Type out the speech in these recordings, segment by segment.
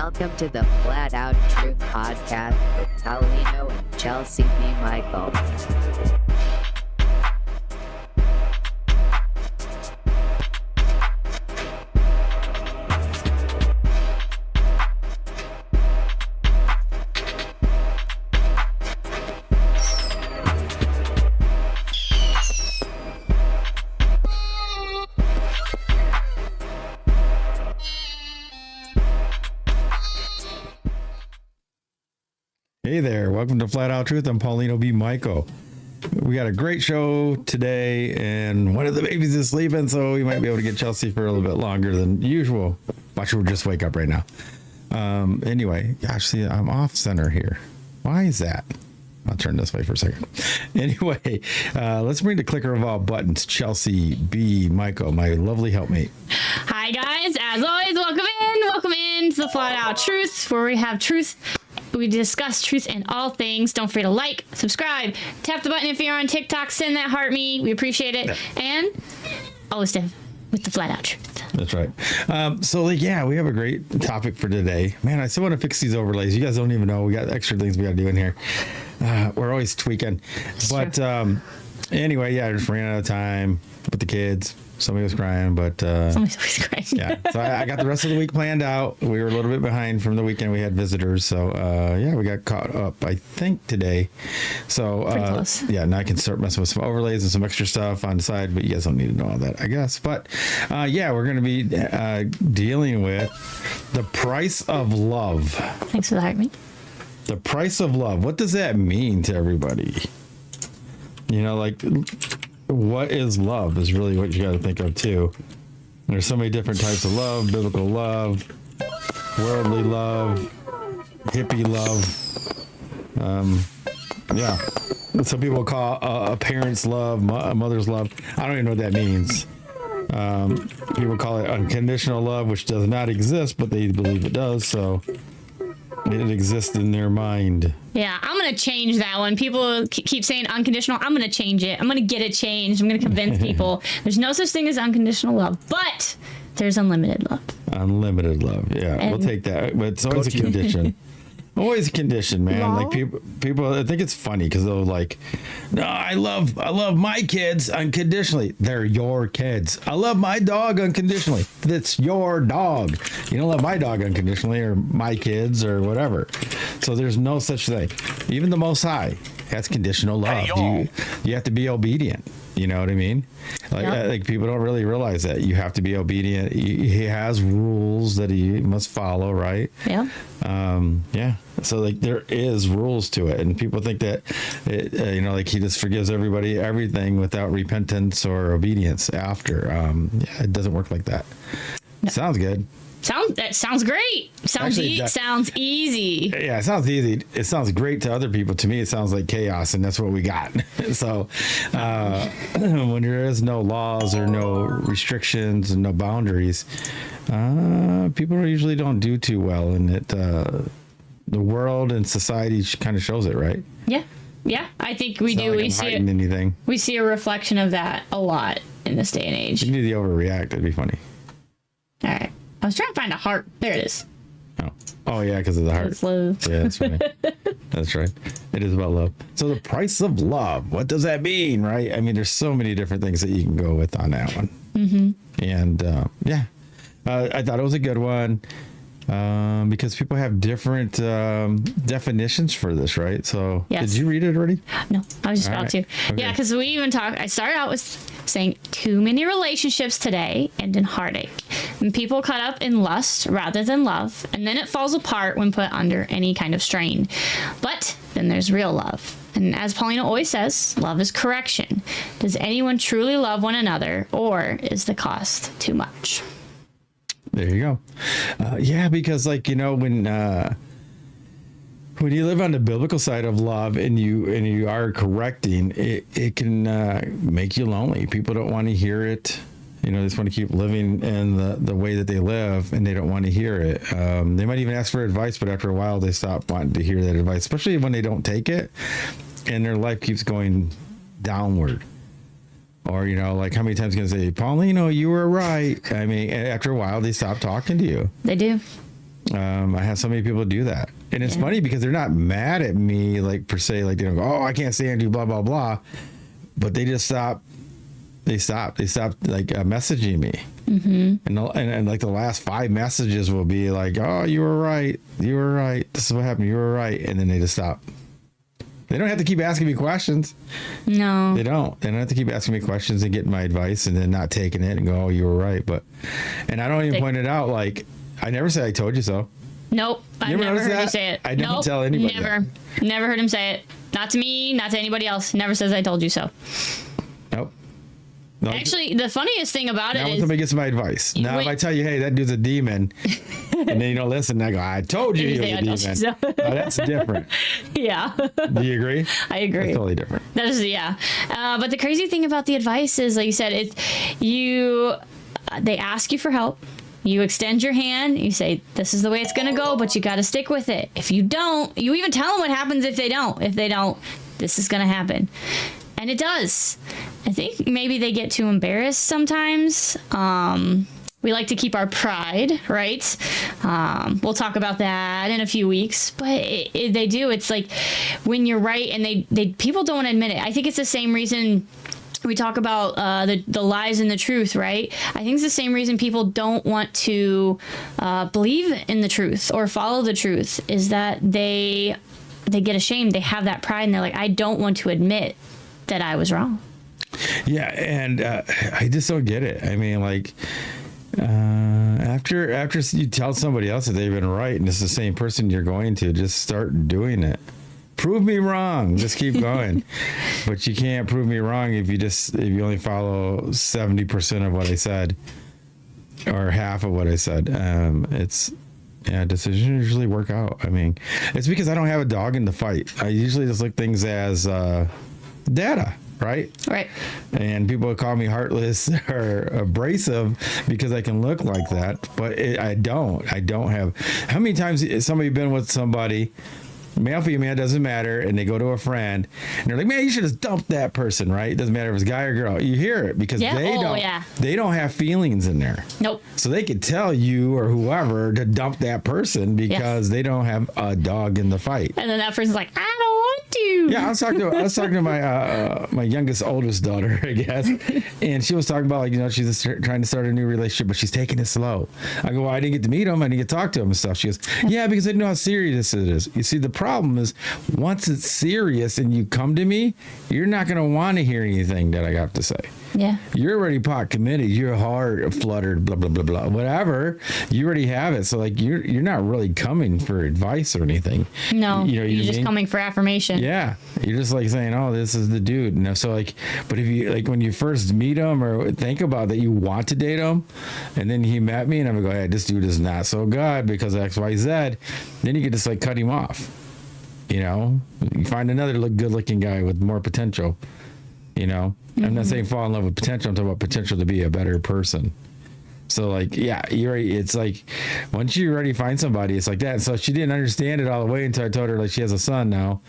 Welcome to the Flat Out Truth Podcast with Paulino and Chelsea B. Michael. Hey there, welcome to Flat Out Truth. I'm Paulino B. Michael. We got a great show today, and one of the babies is sleeping, so we might be able to get Chelsea for a little bit longer than usual. Watch her just wake up right now. Anyway, gosh, see, I'm off center here. Why is that? I'll turn this way for a second. Anyway, let's bring the clicker of all buttons, Chelsea B. Michael, my lovely helpmate. Hi, guys. As always, welcome in to the Flat Out Truth, where we have truth. We discuss truth in all things. Don't forget to like, subscribe, tap the button if you're on TikTok, send that heart me. We appreciate it. Yeah. And always stay with the Flat Out Truth. That's right. We have a great topic for today. Man, I still want to fix these overlays. You guys don't even know. We got extra things we got to do in here. We're always tweaking. Anyway, I just ran out of time with the kids. Somebody was crying, but somebody's always crying. Yeah, so I got the rest of the week planned out. We were a little bit behind from the weekend. We had visitors, so we got caught up, I think, today. So now I can start messing with some overlays and some extra stuff on the side, but you guys don't need to know all that, I guess. But we're going to be dealing with the price of love. Thanks for the heart, me. The price of love. What does that mean to everybody? What is love is really what you got to think of too. There's so many different types of love: biblical love, worldly love, hippie love. Some people call a parent's love, a mother's love. I don't even know what that means. People call it unconditional love, which does not exist, but they believe it does. So it exists in their mind. Yeah, I'm going to change that one. People keep saying unconditional. I'm going to change it. I'm going to get it changed. I'm going to convince people there's no such thing as unconditional love, but there's unlimited love. Unlimited love. Yeah, and we'll take that. But it's always a condition. Always a condition, man. Well, like people, I think it's funny because they'll no, I love my kids unconditionally. They're your kids. I love my dog unconditionally. That's your dog. You don't love my dog unconditionally or my kids or whatever. So there's no such thing. Even the Most High has conditional love. You have to be obedient. You know what I mean? Like people don't really realize that you have to be obedient. He has rules that he must follow, right? Yeah. So there is rules to it, and people think that he just forgives everybody everything without repentance or obedience after. It doesn't work like that. No. Sounds good. That sounds great. Sounds easy. Yeah, it sounds easy. It sounds great to other people. To me, it sounds like chaos, and that's what we got. So when there is no laws or no restrictions and no boundaries, people usually don't do too well, and the world and society kind of shows it, right? Yeah, I think we do. We see a reflection of that a lot in this day and age. You need to overreact. It'd be funny. All right. I was trying to find a heart. There it is. Oh yeah, because of the heart. It's love. Yeah, that's right. That's right. It is about love. So the price of love. What does that mean, right? I mean, there's so many different things that you can go with on that one. Mm-hmm. And I thought it was a good one because people have different definitions for this, right? So Did you read it already? No, I was just about to. Okay. Yeah, because we even talked. I started out with saying too many relationships today end in heartache. And people caught up in lust rather than love, and then it falls apart when put under any kind of strain. But then there's real love. And as Paulino always says, love is correction. Does anyone truly love one another, or is the cost too much? There you go. Because when you live on the biblical side of love and you are correcting, it can make you lonely. People don't want to hear it. They just want to keep living in the way that they live, and they don't want to hear it. They might even ask for advice, but after a while they stop wanting to hear that advice, especially when they don't take it and their life keeps going downward. Or, how many times can I say, Paulino, you were right? I mean, after a while, they stop talking to you. They do. I have so many people do that. And it's funny because they're not mad at me, like, per se, like, they don't go, oh, I can't stand you, blah, blah, blah. But they just stop. They stopped like messaging me. And like the last 5 messages will be like, oh, you were right. This is what happened. You were right. And then they just stop. They don't have to keep asking me questions. No. They don't have to keep asking me questions and getting my advice and then not taking it and go, oh, you were right. And I don't even point it out. Like, I never say I told you so. Nope. I've never heard you say it. I don't tell anybody. Never heard him say it. Not to me, not to anybody else. Never says I told you so. Nope. No, actually, the funniest thing about it is somebody gets my advice. Now, if I tell you, hey, that dude's a demon, and then you don't listen, I go, I told you he was a demon. Oh, that's different. Yeah. Do you agree? I agree. That's totally different. That is, yeah. But the crazy thing about the advice is, like you said, they ask you for help. You extend your hand. You say, this is the way it's going to go, but you got to stick with it. If you don't, you even tell them what happens if they don't. If they don't, this is going to happen. And it does. I think maybe they get too embarrassed sometimes. We like to keep our pride, right? We'll talk about that in a few weeks. But they do. It's like when you're right and they people don't want to admit it. I think it's the same reason we talk about the lies and the truth, right? I think it's the same reason people don't want to believe in the truth or follow the truth is that they get ashamed. They have that pride and they're like, I don't want to admit that I was wrong. Yeah, and I just don't get it. I mean, like, after you tell somebody else that they've been right and it's the same person you're going to, just start doing it. Prove me wrong. Just keep going. But you can't prove me wrong if you only follow 70% of what I said or half of what I said. Decisions usually work out. I mean, it's because I don't have a dog in the fight. I usually just look things as data, right? Right. And people call me heartless or abrasive because I can look like that, but I don't have. How many times has somebody been with somebody, male, female, doesn't matter, and they go to a friend and they're like, man, you should have dumped that person, right? It doesn't matter if it's guy or girl. You hear it because they don't have feelings in there. Nope. So they could tell you or whoever to dump that person because they don't have a dog in the fight. And then that person's like, I don't want to. Yeah, I was talking to my youngest, oldest daughter, I guess, and she was talking about, like, she's trying to start a new relationship, but she's taking it slow. I go, well, I didn't get to meet him, I didn't get to talk to him and stuff. She goes, yeah, because I didn't know how serious it is. You see, the problem is once it's serious and you come to me, you're not going to want to hear anything that I have to say. Yeah. You're already pot committed. Your heart fluttered, blah, blah, blah, blah, whatever. You already have it. So, like, you're not really coming for advice or anything. No, you're just coming for affirmation. Yeah. You're just like saying, oh, this is the dude. So, like, but if you, like, when you first meet him or think about that, you want to date him, and then he met me and I'm going, hey, this dude is not so good because X, Y, Z, then you could just, like, cut him off. You find another good looking guy with more potential. I'm not saying fall in love with potential. I'm talking about potential to be a better person. So, like, yeah, it's like once you already find somebody, it's like that. So she didn't understand it all the way until I told her, like, she has a son now.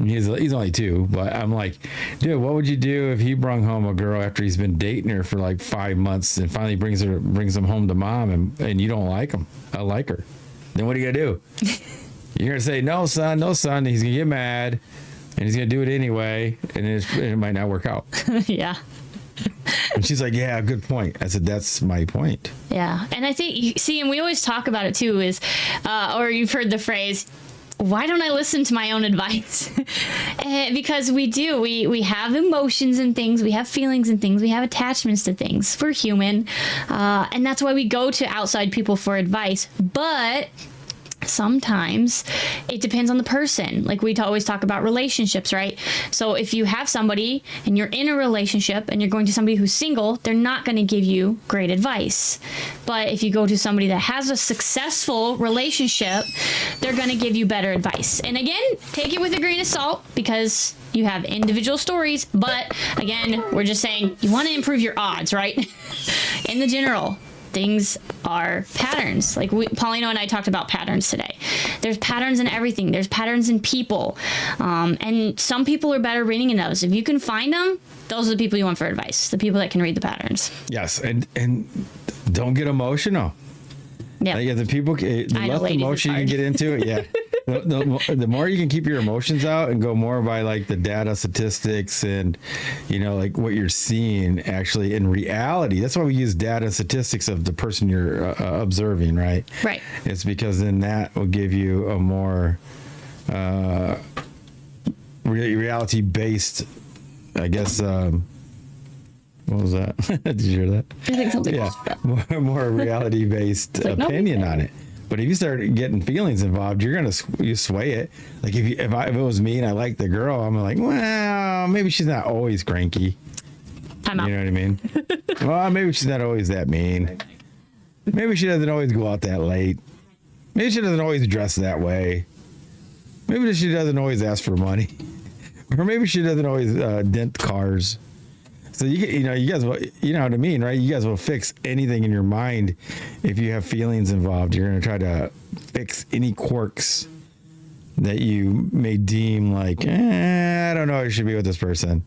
He's only 2, but I'm like, dude, what would you do if he brung home a girl after he's been dating her for like 5 months and finally brings him home to mom and you don't like him? I like her. Then what are you gonna do? You're gonna say, no, son. He's gonna get mad. And he's going to do it anyway, and it might not work out. Yeah. And she's like, yeah, good point. I said, that's my point. Yeah. And I think, and we always talk about it too, is, or you've heard the phrase, why don't I listen to my own advice? Because we do. We have emotions and things. We have feelings and things. We have attachments to things. We're human. And that's why we go to outside people for advice. But sometimes it depends on the person. Like we always talk about relationships, right? So if you have somebody and you're in a relationship and you're going to somebody who's single, they're not going to give you great advice. But if you go to somebody that has a successful relationship, they're going to give you better advice. And again, take it with a grain of salt because you have individual stories. But again, we're just saying you want to improve your odds, right? In the general. Things are patterns. Like Paulino and I talked about patterns today. There's patterns in everything. There's patterns in people. And some people are better reading in those. If you can find them, those are the people you want for advice. The people that can read the patterns. Yes. And don't get emotional. Yeah. Like, if the people, the I know, less ladies, emotion you it's can get into it, yeah. The more you can keep your emotions out and go more by like the data statistics and, like what you're seeing actually in reality. That's why we use data and statistics of the person you're observing, right? Right. It's because then that will give you a more reality-based, I guess, what was that? Did you hear that? I think something. Yeah, more reality-based like, opinion on it. But if you start getting feelings involved, you're gonna you sway it. Like if it was me and I liked the girl, I'm like, well, maybe she's not always cranky. Time out. You know what I mean? Well, maybe she's not always that mean. Maybe she doesn't always go out that late. Maybe she doesn't always dress that way. Maybe she doesn't always ask for money, or maybe she doesn't always dent cars. So you guys will, you know what I mean, right? You guys will fix anything in your mind if you have feelings involved. You're going to try to fix any quirks that you may deem like, I don't know, I should be with this person.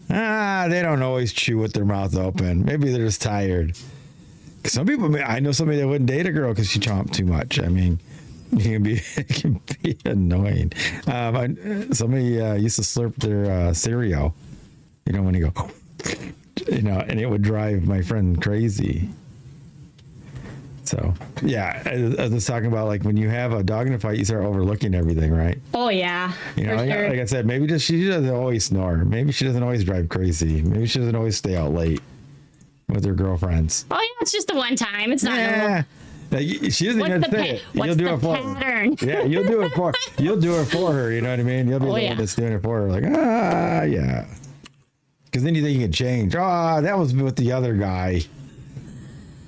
They don't always chew with their mouth open. Maybe they're just tired. Some people, I know somebody that wouldn't date a girl because she chomped too much. I mean, it can be annoying. Somebody used to slurp their cereal. When you go, and it would drive my friend crazy. So, yeah, I was talking about like when you have a dog in a fight, you start overlooking everything, right? Oh, yeah. Like I said, maybe she doesn't always snore. Maybe she doesn't always drive crazy. Maybe she doesn't always stay out late with her girlfriends. Oh, yeah, it's just the one time. It's not normal. Like, she doesn't even say it. You'll do it for her. Yeah, you'll do it for her. You know what I mean? You'll be the one that's doing it for her. Like, yeah. Because then you think you can change. That was with the other guy.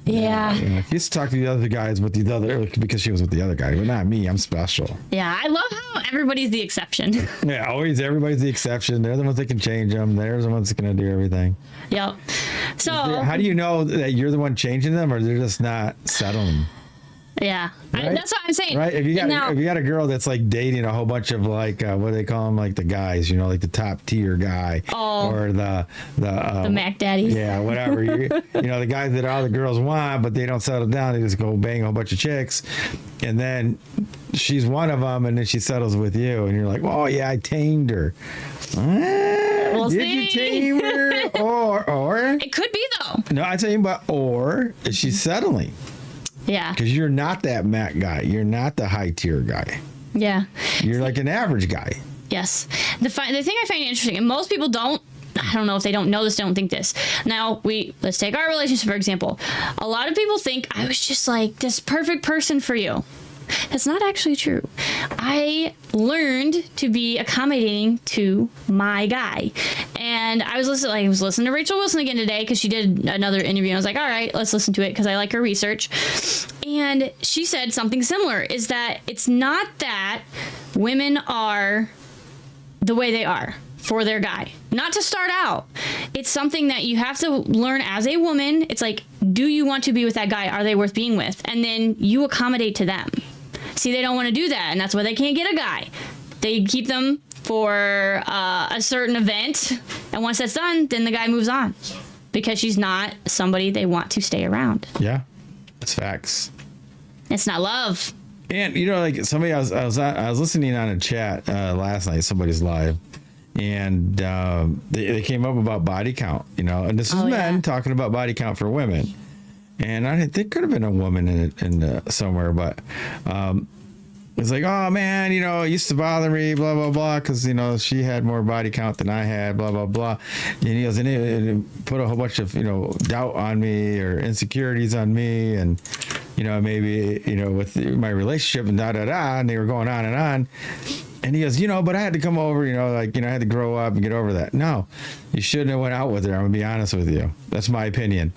Yeah. You used to talk to the other guys with the other because she was with the other guy, but not me. I'm special. Yeah, I love how everybody's the exception. Yeah, always everybody's the exception. They're the ones that can change them. They're the ones that can do everything. Yep. So how do you know that you're the one changing them, or they're just not settling? Yeah, right? That's what I'm saying. Right? If you got a girl that's like dating a whole bunch of like what do they call them, like the guys, like the top tier guy, or the Mac daddies. Yeah, whatever. The guys that all the girls want, but they don't settle down. They just go bang a whole bunch of chicks, and then she's one of them, and then she settles with you, and you're like, oh yeah, I tamed her. Did you tame her? Or it could be though. No, I tell you, or is she settling? Yeah. Because you're not that Mac guy. You're not the high tier guy. Yeah. You're like an average guy. Yes. The thing I find interesting, and most people don't, I don't know if they don't know this, don't think this. Now, let's take our relationship, for example. A lot of people think I was just like this perfect person for you. That's not actually true. I learned to be accommodating to my guy. And I was listening to Rachel Wilson again today because she did another interview. And I was like, all right, let's listen to it because I like her research. And she said something similar, is that it's not that women are the way they are for their guy. Not to start out. It's something that you have to learn as a woman. It's like, do you want to be with that guy? Are they worth being with? And then you accommodate to them. See, they don't want to do that, and that's why they can't get a guy. They keep them for a certain event, and once that's done, then the guy moves on because she's not somebody they want to stay around. Yeah, that's facts. It's not love. And like somebody, I was listening on a chat last night, somebody's live, and they came up about body count, and this is men talking about body count for women. And I think could have been a woman in somewhere, but it's like, oh man, it used to bother me, blah blah blah, because she had more body count than I had, blah blah blah. And he goes, and it put a whole bunch of doubt on me or insecurities on me, and maybe with my relationship and and they were going on and on. And he goes, but I had to come over, I had to grow up and get over that. No, you shouldn't have went out with her. I'm gonna be honest with you. That's my opinion.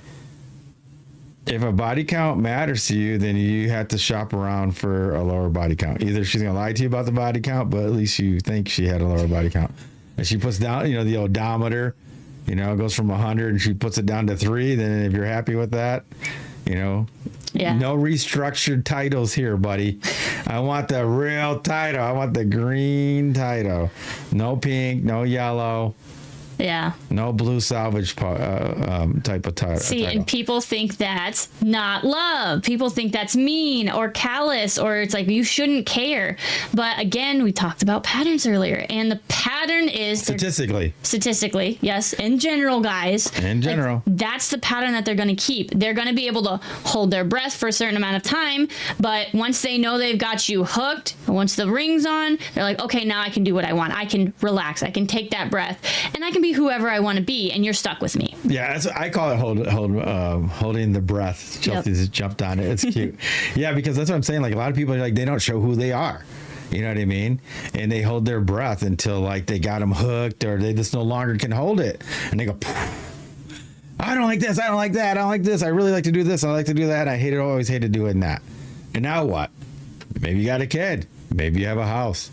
If a body count matters to you, then you have to shop around for a lower body count. Either she's going to lie to you about the body count, but at least you think she had a lower body count. And she puts down, the odometer, it goes from 100 and she puts it down to 3. Then if you're happy with that, no restructured titles here, buddy. I want the real title. I want the green title. No pink, no yellow. Yeah. No blue salvage type of title. See, and people think that's not love. People think that's mean or callous, or it's like you shouldn't care. But again, we talked about patterns earlier, and the pattern is statistically, yes, in general, guys. In general, like, that's the pattern that they're going to keep. They're going to be able to hold their breath for a certain amount of time, but once they know they've got you hooked, once the ring's on, they're like, okay, now I can do what I want. I can relax. I can take that breath, and I can be whoever I want to be, and you're stuck with me. Yeah, I call it holding the breath. Chelsea's jumped on it. It's cute. Yeah, because that's what I'm saying. Like, a lot of people are like, they don't show who they are. You know what I mean? And they hold their breath until like they got them hooked, or they just no longer can hold it, and they go, I don't like this. I don't like that. I don't like this. I really like to do this. I like to do that. I always hated doing that. And now what? Maybe you got a kid. Maybe you have a house.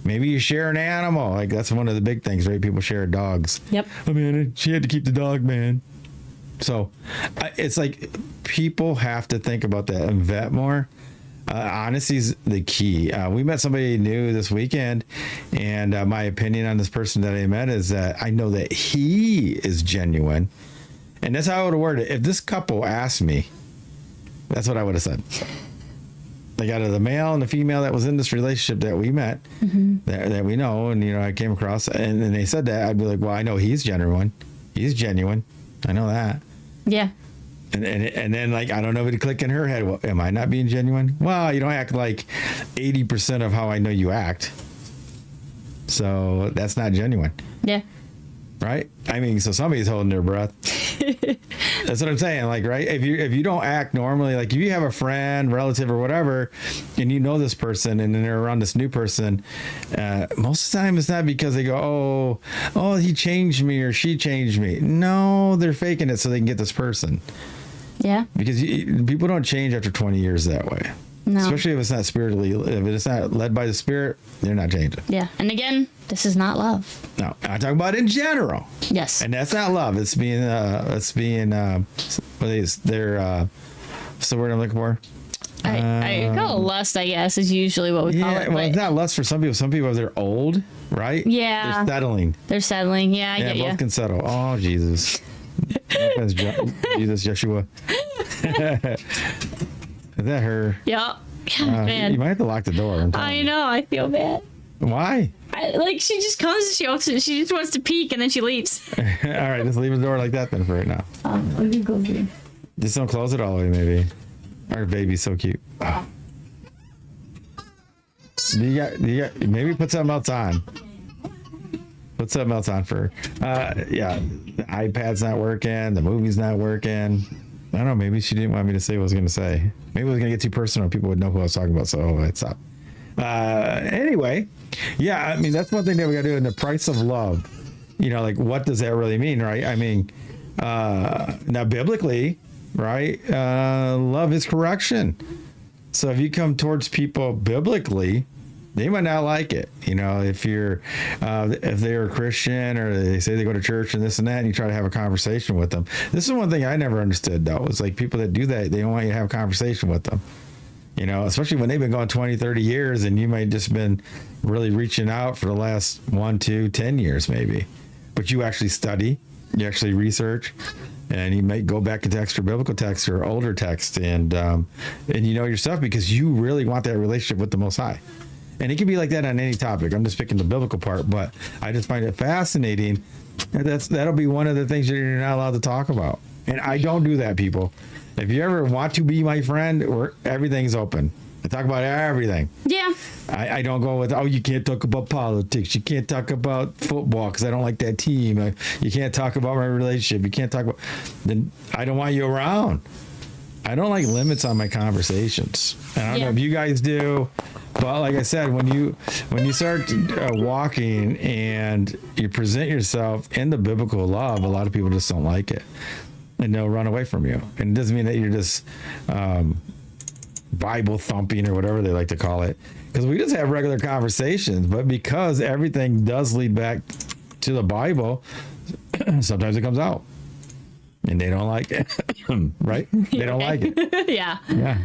Maybe you share an animal. Like, that's one of the big things, right? People share dogs. Yep. I mean, she had to keep the dog, man. So it's like people have to think about that and vet more. Honesty's the key. We met somebody new this weekend, and my opinion on this person that I met is that I know that he is genuine. And that's how I would have worded it. If this couple asked me, that's what I would have said. Like, out of the male and the female that was in this relationship that we met, that we know, and, I came across, and they said that, I'd be like, well, I know he's genuine. He's genuine. I know that. Yeah. And then, like, I don't know if it'd click in her head. Well, am I not being genuine? Well, you don't act like 80% of how I know you act. So that's not genuine. Yeah. Right? I mean, so somebody's holding their breath. That's what I'm saying. Like, right? If you don't act normally, like if you have a friend, relative, or whatever, and you know this person, and then they're around this new person, most of the time it's not because they go, oh, he changed me or she changed me. No, they're faking it so they can get this person. Yeah. Because people don't change after 20 years that way. No. Especially if it's not if it's not led by the Spirit, they're not changing. Yeah. And again, this is not love. No, I'm talking about in general. Yes. And that's not love. It's being what is their what's the word I'm looking for? I call it lust, I guess, is usually what we call it. Well, it's not lust for some people. Some people, if they're old, right? Yeah. They're settling. Yeah, I get both you. can settle. Oh, Jesus. Jesus, Joshua. Is that her? Yeah. Man. You might have to lock the door. I know. I feel bad. Why? She just comes and she opens it. She just wants to peek and then she leaves. All right, just leave the door like that then for right now. Let me go through. Just don't close it all the way, maybe. Our baby's so cute. Oh. You got, maybe put something else on. Put something else on for her. Yeah, the iPad's not working. The movie's not working. I don't know. Maybe she didn't want me to say what I was going to say. Maybe it was going to get too personal. People would know who I was talking about. So I'd stop. Anyway, yeah, I mean, that's one thing that we got to do in the price of love. Like, what does that really mean, right? I mean, now biblically, right? Love is correction. So if you come towards people biblically, they might not like it. If they're a Christian or they say they go to church and this and that, and you try to have a conversation with them. This is one thing I never understood, though. It's like people that do that, they don't want you to have a conversation with them. Especially when they've been going 20, 30 years and you might just been really reaching out for the last 1, 2, 10 years maybe. But you actually study, you actually research, and you might go back into extra biblical text or older text and you know your stuff because you really want that relationship with the Most High. And it can be like that on any topic. I'm just picking the biblical part, but I just find it fascinating. That'll be one of the things that you're not allowed to talk about. And I don't do that, people. If you ever want to be my friend, everything's open. I talk about everything. Yeah. I don't go with, you can't talk about politics. You can't talk about football because I don't like that team. You can't talk about my relationship. You can't talk about... Then I don't want you around. I don't like limits on my conversations. And I don't know if you guys do, but like I said, when you start walking and you present yourself in the biblical love, a lot of people just don't like it. And they'll run away from you. And it doesn't mean that you're just Bible thumping or whatever they like to call it. Because we just have regular conversations. But because everything does lead back to the Bible, sometimes it comes out. And they don't like it. Right? They don't like it. Yeah. Yeah.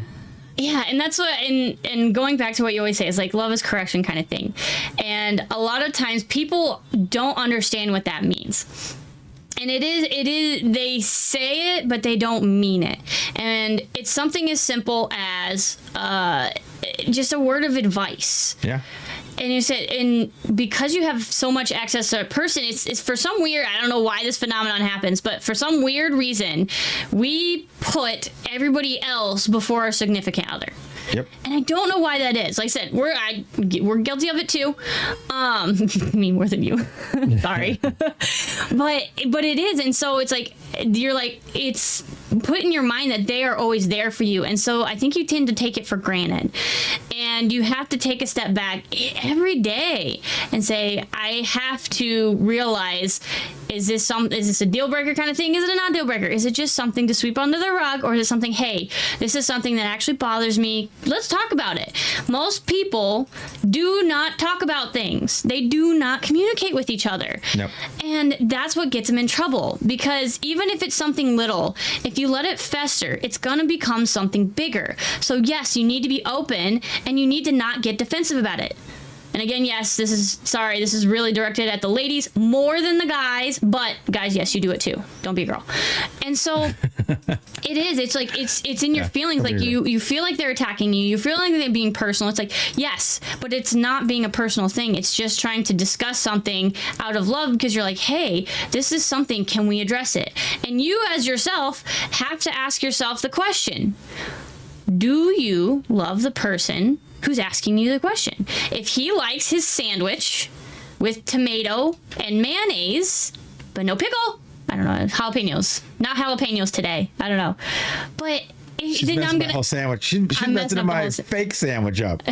Yeah, and that's what, and going back to what you always say, is like love is correction kind of thing. And a lot of times people don't understand what that means. means. And it is, they say it, but they don't mean it. And it's something as simple as just a word of advice. Yeah. And you said, and because you have so much access to a person, it's for some weird, I don't know why this phenomenon happens, but for some weird reason, we put everybody else before our significant other. Yep. And I don't know why that is. Like I said, we're guilty of it too. Me more than you. Sorry. but it is. And so it's like, you're like, it's put in your mind that they are always there for you. And so I think you tend to take it for granted. And you have to take a step back every day and say, I have to realize, is this a deal breaker kind of thing? Is it a non-deal breaker? Is it just something to sweep under the rug? Or is it something, hey, this is something that actually bothers me. Let's talk about it. Most people do not talk about things. They do not communicate with each other. Nope. And that's what gets them in trouble, because even if it's something little, if you let it fester, it's going to become something bigger. So yes, you need to be open and you need to not get defensive about it. And again, yes, this is really directed at the ladies more than the guys, but guys, yes, you do it too. Don't be a girl. And so it is, it's like, it's in your feelings. Like you feel like they're attacking you. You feel like they're being personal. It's like, yes, but it's not being a personal thing. It's just trying to discuss something out of love, because you're like, hey, this is something, can we address it? And you as yourself have to ask yourself the question, do you love the person who's asking you the question? If he likes his sandwich with tomato and mayonnaise, but no pickle, I don't know, jalapenos. Not jalapenos today. I don't know. But She's messing my whole sandwich. She's messing my fake sandwich up.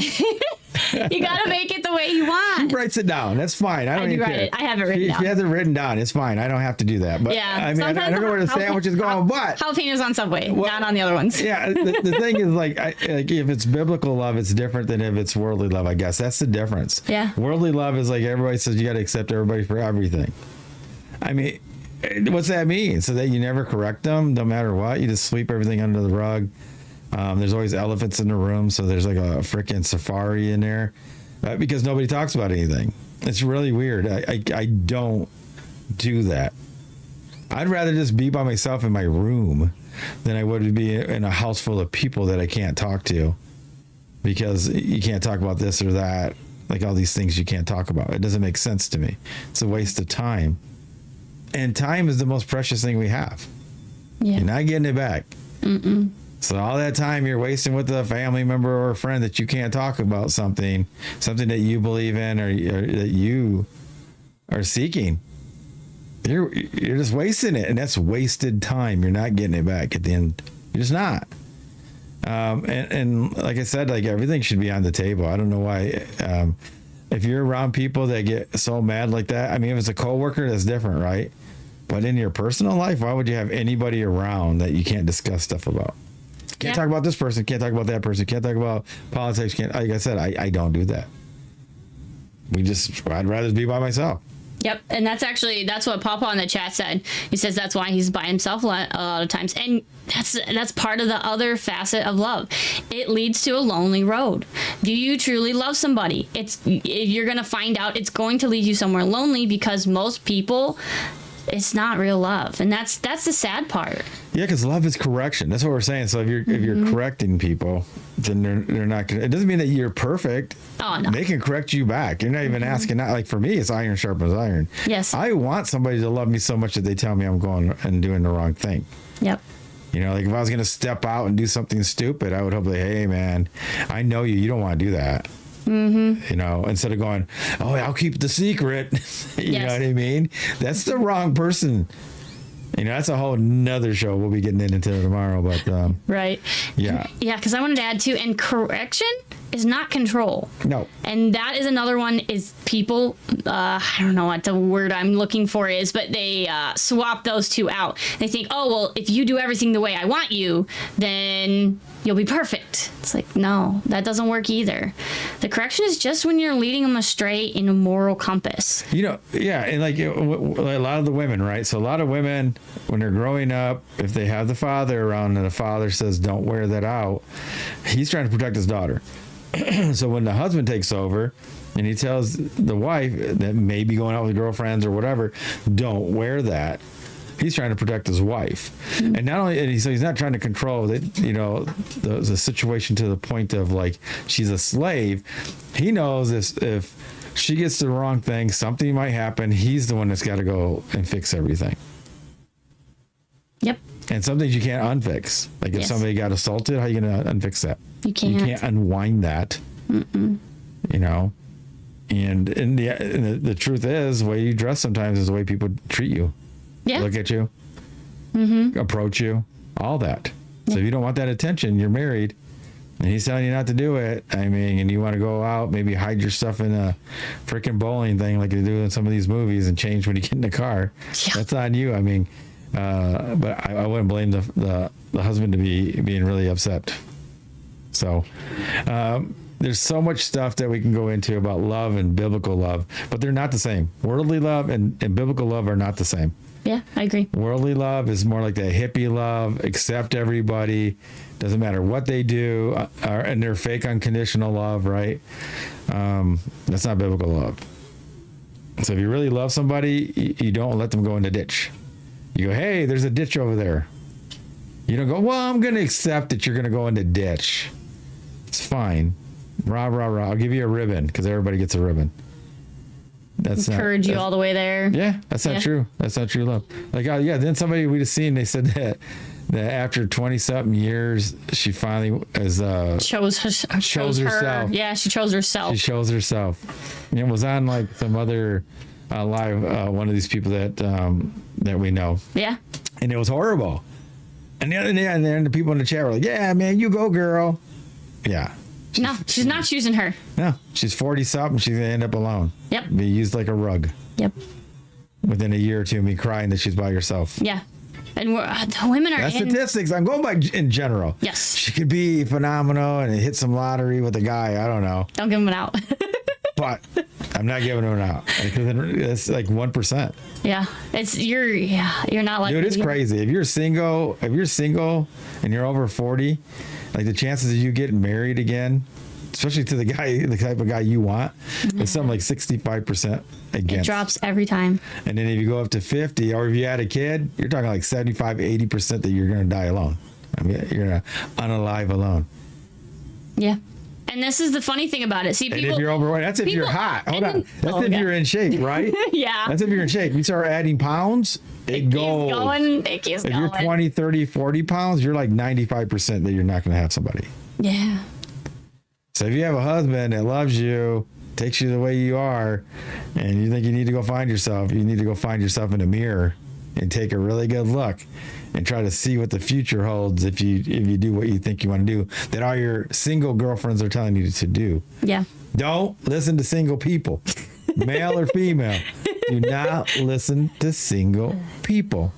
You gotta make it the way you want. She writes it down. That's fine. I don't even care. I have it written down. She has it written down. It's fine. I don't have to do that. But yeah, I mean, I don't know where the sandwich is going. But jalapenos on Subway, not on the other ones. Yeah, the thing is, like if it's biblical love, it's different than if it's worldly love. I guess that's the difference. Yeah. Worldly love is like everybody says you got to accept everybody for everything. I mean, what's that mean? So that you never correct them, no matter what. You just sweep everything under the rug. There's always elephants in the room, so there's like a freaking safari in there because nobody talks about anything. It's really weird. I don't do that. I'd rather just be by myself in my room than I would be in a house full of people that I can't talk to, because you can't talk about this or that, like all these things you can't talk about. It doesn't make sense to me. It's a waste of time. And time is the most precious thing we have. Yeah. You're not getting it back. Mm-mm. So all that time you're wasting with a family member or a friend that you can't talk about something that you believe in or that you are seeking, you're just wasting it, and that's wasted time. You're not getting it back at the end. You're just not. And like I said, like everything should be on the table. I don't know why. If you're around people that get so mad like that, I mean, if it's a coworker, that's different, right? But in your personal life, why would you have anybody around that you can't discuss stuff about? Can't talk about this person, can't talk about that person, can't talk about politics, like I said, I don't do that. I'd rather be by myself. Yep, and that's what Papa in the chat said. He says that's why he's by himself a lot of times, and that's part of the other facet of love. It leads to a lonely road. Do you truly love somebody? You're gonna find out it's going to lead you somewhere lonely, because most people, it's not real love, and that's the sad part. Yeah, because love is correction. That's what we're saying. So if you're correcting people, then they're not gonna. It doesn't mean that you're perfect. Oh no. They can correct you back. You're not even asking. Like for me, it's iron sharpens iron. Yes. I want somebody to love me so much that they tell me I'm going and doing the wrong thing. Yep. You know, like if I was gonna step out and do something stupid, I would hope like, hey man, I know you. You don't want to do that. Mm-hmm. You know, instead of going, oh, I'll keep the secret. You know what I mean? That's the wrong person. You know, that's a whole nother show we'll be getting into tomorrow. But right. Yeah. Yeah, because I wanted to add too, and correction is not control. No. And that is another one is people, I don't know what the word I'm looking for is, but they swap those two out. They think, oh, well, if you do everything the way I want you, then you'll be perfect. It's like, no, that doesn't work either. The correction is just when you're leading them astray in a moral compass. You know, yeah, and like a lot of the women, right? So a lot of women, when they're growing up, if they have the father around and the father says, don't wear that out, he's trying to protect his daughter. So when the husband takes over, and he tells the wife that may be going out with girlfriends or whatever, don't wear that. He's trying to protect his wife. And not only, and he's not trying to control it, you know, the situation to the point of like she's a slave. He knows if she gets the wrong thing, something might happen. He's the one that's got to go and fix everything. Yep. And some things you can't unfix. Like if somebody got assaulted, how are you going to unfix that? You can't. You can't unwind that. You know? And the truth is, the way you dress sometimes is the way people treat you. Yeah. Look at you. Approach you. All that. So if you don't want that attention, you're married, and he's telling you not to do it. I mean, and you want to go out, maybe hide your stuff in a freaking bowling thing like they do in some of these movies and change when you get in the car. Yeah. That's on you. I mean, but I wouldn't blame the husband to be being really upset. So there's so much stuff that we can go into about love and biblical love, but they're not the same. Worldly love and biblical love are not the same. Yeah, I agree. Worldly love is more like that hippie love, accept everybody, doesn't matter what they do, and they're fake unconditional love, right? That's not biblical love. So if you really love somebody, you don't let them go in the ditch. You go, hey, there's a ditch over there. You don't go, well, I'm going to accept that you're going to go in the ditch. It's fine. Rah, rah, rah. I'll give you a ribbon because everybody gets a ribbon. That's encourage you all the way there. Yeah, that's not true. That's not true love. Like, then somebody we just seen, they said that after 20-something years, she finally chose herself. Yeah, she chose herself. She chose herself. And it was on like some other live, one of these people that we know. Yeah. And it was horrible. And then the people in the chat were like, yeah, man, you go, girl. Yeah. No, she's not choosing her. No, she's 40-something. She's going to end up alone. Yep. Be used like a rug. Yep. Within a year or two, me crying that she's by herself. Yeah. And the women are That's statistics. I'm going by in general. Yes. She could be phenomenal and hit some lottery with a guy. I don't know. Don't give him an out. But I'm not giving her an out. Because it's like 1%. Yeah. You're not like. Dude, it's crazy. If you're single and you're over 40, like the chances of you getting married again, especially to the type of guy you want, it's something like 65% against. It drops every time. And then if you go up to 50, or if you had a kid, you're talking like 75, 80% that you're going to die alone. I mean, you're going to unalive alone. Yeah. And this is the funny thing about it. See, people. And if you're overweight, that's if you're hot. Hold on. That's if you're in shape, right? Yeah. That's if you're in shape. You start adding pounds, it goes. It keeps going. If you're 20, 30, 40 pounds, you're like 95% that you're not going to have somebody. Yeah. So if you have a husband that loves you, takes you the way you are, and you think you need to go find yourself, you need to go find yourself in a mirror and take a really good look and try to see what the future holds if you do what you think you want to do, that all your single girlfriends are telling you to do. Yeah. Don't listen to single people, male or female. Do not listen to single people.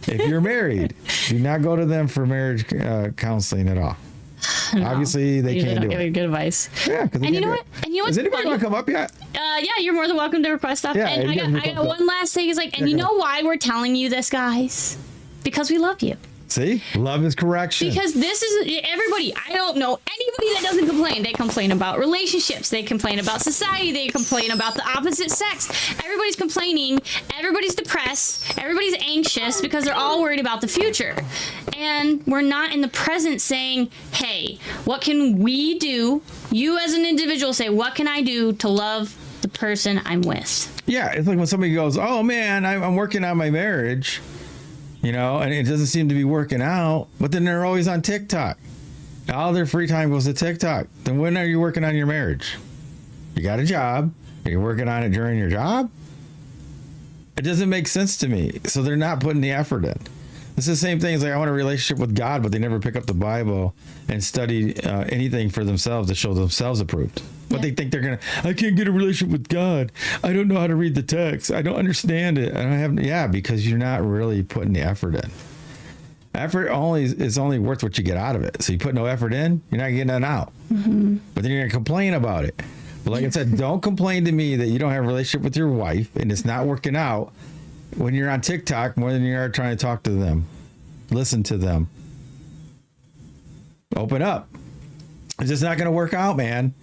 If you're married, do not go to them for marriage counseling at all. No, obviously, they can't do it. Give you good advice. Yeah, because and you know what? And you know what's Does anybody want to come up yet? Yeah, you're more than welcome to request stuff. Yeah, and I got one last thing. Is like, and you know why we're telling you this, guys? Because we love you. See, love is correction. Because this is everybody. I don't know anybody that doesn't complain. They complain about relationships. They complain about society. They complain about the opposite sex. Everybody's complaining. Everybody's depressed. Everybody's anxious because they're all worried about the future. And we're not in the present saying, hey, what can we do? You as an individual say, what can I do to love the person I'm with? Yeah, it's like when somebody goes, oh man, I'm working on my marriage. You know, and it doesn't seem to be working out, but then they're always on TikTok. All their free time goes to TikTok. Then when are you working on your marriage? You got a job. Are you working on it during your job? It doesn't make sense to me. So they're not putting the effort in. It's the same thing as like I want a relationship with God, but they never pick up the Bible and study anything for themselves to show themselves approved. But they think they're going to, I can't get a relationship with God. I don't know how to read the text. I don't understand it. I don't have, because you're not really putting the effort in. Effort is only worth what you get out of it. So you put no effort in, you're not getting none out. Mm-hmm. But then you're going to complain about it. But like I said, don't complain to me that you don't have a relationship with your wife and it's not working out when you're on TikTok more than you are trying to talk to them. Listen to them. Open up. It's just not going to work out, man.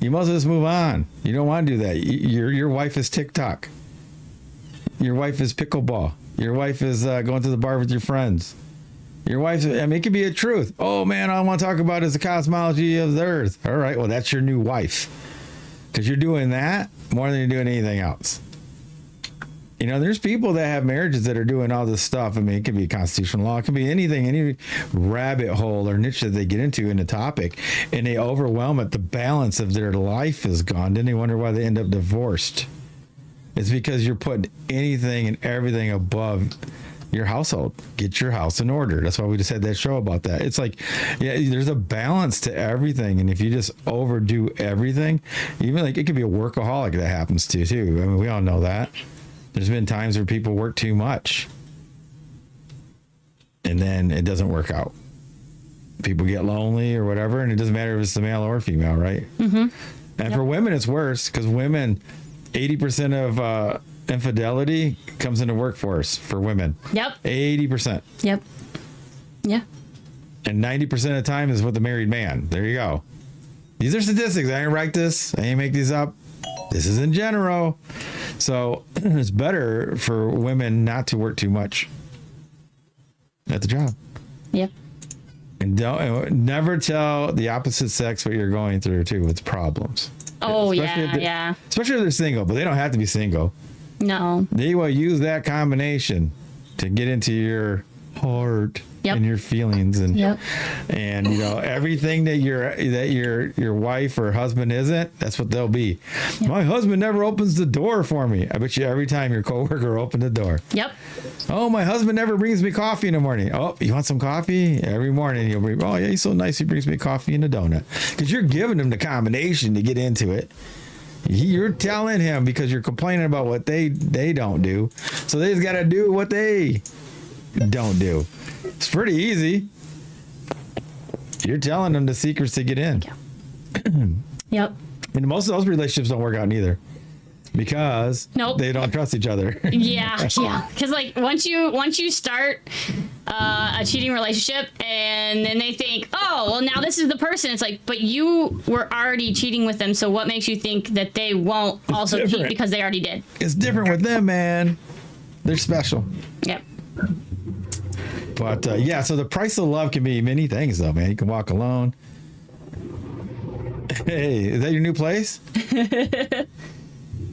You must just move on. You don't want to do that. Your wife is TikTok. Your wife is pickleball. Your wife is going to the bar with your friends. Your wife's, I mean, it could be a truth. Oh, man, all I want to talk about is the cosmology of the earth. All right, well, that's your new wife. Because you're doing that more than you're doing anything else. You know, there's people that have marriages that are doing all this stuff. I mean, it could be constitutional law. It could be anything, any rabbit hole or niche that they get into in a topic, and they overwhelm it. The balance of their life is gone. Then they wonder why they end up divorced. It's because you're putting anything and everything above your household. Get your house in order. That's why we just had that show about that. It's like, yeah, there's a balance to everything. And if you just overdo everything, even like it could be a workaholic that happens to too. I mean, we all know that. There's been times where people work too much and then it doesn't work out. People get lonely or whatever, and it doesn't matter if it's the male or female, right? Mm-hmm. And for women, it's worse because women, 80% of infidelity comes in the workforce for women. Yep. 80%. Yep. Yeah. And 90% of the time is with the married man. There you go. These are statistics. I didn't write this. I didn't make these up. This is in general. So it's better for women not to work too much at the job. Yep. And never tell the opposite sex what you're going through too with problems. Oh, Especially Especially if they're single, but they don't have to be single. No. They will use that combination to get into your heart and your feelings and you know everything that your wife or husband isn't. That's what they'll be. Yep. My husband never opens the door for me. I bet you every time your coworker opened the door. Yep. Oh, my husband never brings me coffee in the morning. Oh, you want some coffee? Every morning he'll bring. Oh yeah, he's so nice. He brings me coffee and a donut. Because you're giving him the combination to get into it. You're telling him because you're complaining about what they don't do. So they just got to do what they don't do. It's pretty easy. You're telling them the secrets to get in. Yep. And most of those relationships don't work out neither because they don't trust each other. Yeah. Because like once you start a cheating relationship and then they think, oh, well now this is the person. It's like, but you were already cheating with them. So what makes you think that they won't also cheat because they already did? It's different with them, man. They're special. Yep. But so the price of love can be many things, though, man. You can walk alone. Hey, is that your new place?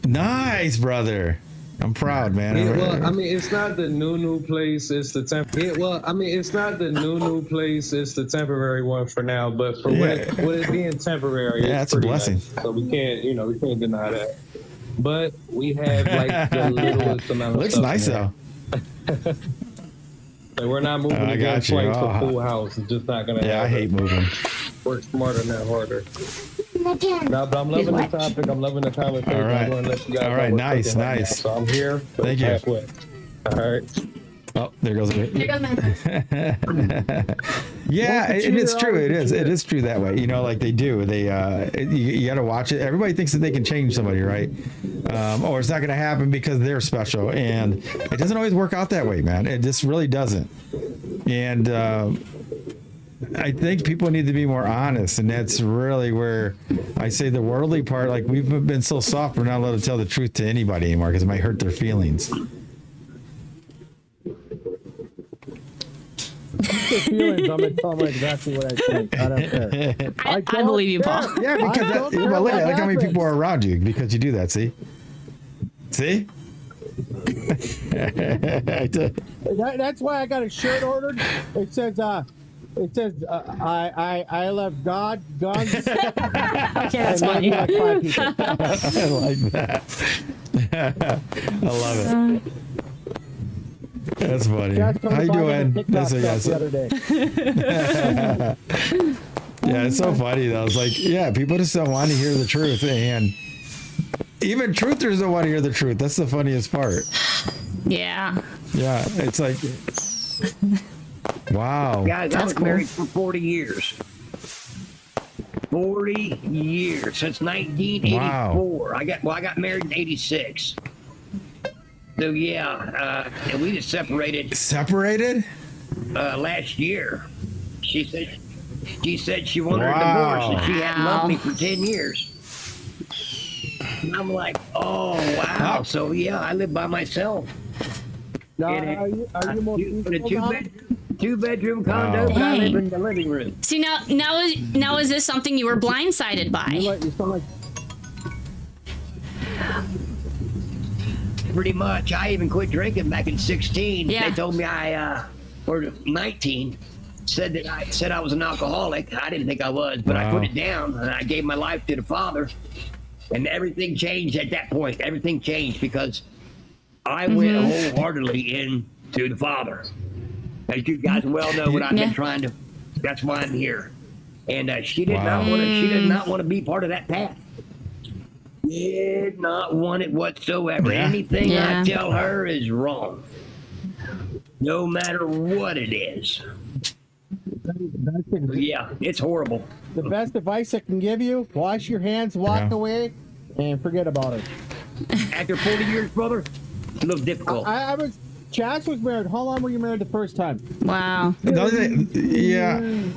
Nice, brother. I'm proud, man. Yeah, well, I mean, it's not the new place. It's the it's not the new place. It's the temporary one for now. But for with it being temporary, it's a blessing. Nice. So we can't deny that. But we have like the littlest amount of looks stuff. Looks nice though. Like we're not moving to get flights to full house. It's just not gonna happen. I hate moving. Work smarter, not harder. No, but I'm loving the topic. I'm loving the conversation. All right. I'm going to let you guys know Nice. Now. So I'm here. Thank you. Halfway. All right. Oh, there goes it. Yeah, and it's true. It is true that way. You know, like they do. They you got to watch it. Everybody thinks that they can change somebody, right? Or it's not going to happen because they're special, and it doesn't always work out that way, man. It just really doesn't. And I think people need to be more honest, and that's really where I say the worldly part. Like we've been so soft, we're not allowed to tell the truth to anybody anymore because it might hurt their feelings. Feelings, I'm gonna tell them exactly what I think. I don't care. I believe you, Paul. Yeah, because look how many people are around you because you do that. See? That's why I got a shirt ordered. It says I love God, guns. Okay, that's funny. Like 5 people. I like that. I love it. That's funny. How you doing? That's what the other day. Yeah, it's so funny though. It's like, people just don't want to hear the truth, and even truthers don't want to hear the truth. That's the funniest part. Yeah. Yeah, it's like, wow. Guys, I was married for 40 years. 40 years since 1984. Wow. I got married in 86. So and we just separated. Separated? Last year. She said she wanted a divorce, and she hadn't loved me for 10 years. And I'm like, oh, wow. So, yeah, I live by myself. Now, In are you more in a peaceful now? two-bedroom condo, but I live in the living room. See, now is this something you were blindsided by? You sound like Pretty much. I even quit drinking back in 16. Yeah. They told me or 19, said I was an alcoholic. I didn't think I was, but I put it down and I gave my life to the Father. And everything changed at that point. Everything changed because I went wholeheartedly into the Father. As you guys well know, what I've been trying to. That's why I'm here. And she did not want to. She did not want to be part of that path. Did not want it whatsoever. Yeah. Anything I tell her is wrong, no matter what it is. Yeah, it's horrible. the best advice I can give you: wash your hands, walk away, and forget about it. After 40 years, brother, it's a little difficult. Chaz was married. How long were you married the first time? Wow. Yeah. You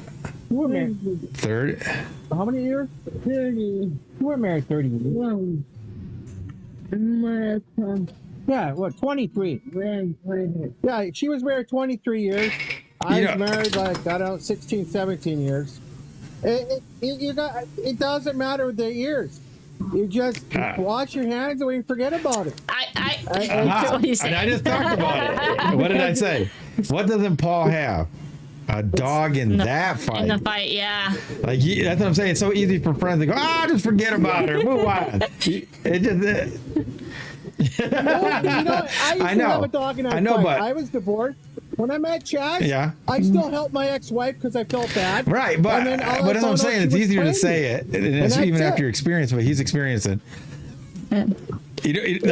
were married. Third. How many years? 30. You were married 30 years. Yeah, what, 23? Yeah, she was married 23 years. I was married like, I don't know, 16, 17 years. It doesn't matter with the years. You just wash your hands away and forget about it. That's what he said. And I just talked about it. What did I say? What doesn't Paul have? A dog in that fight. In the fight, yeah. Like that's what I'm saying. It's so easy for friends to go, just forget about her. Move on. It just. I know. Have a dog in our fight. But I was divorced. When I met Chaz, I still helped my ex-wife because I felt bad. Right, but that's what I'm saying. It's easier to say it, and it's even after your experience, what he's experiencing. The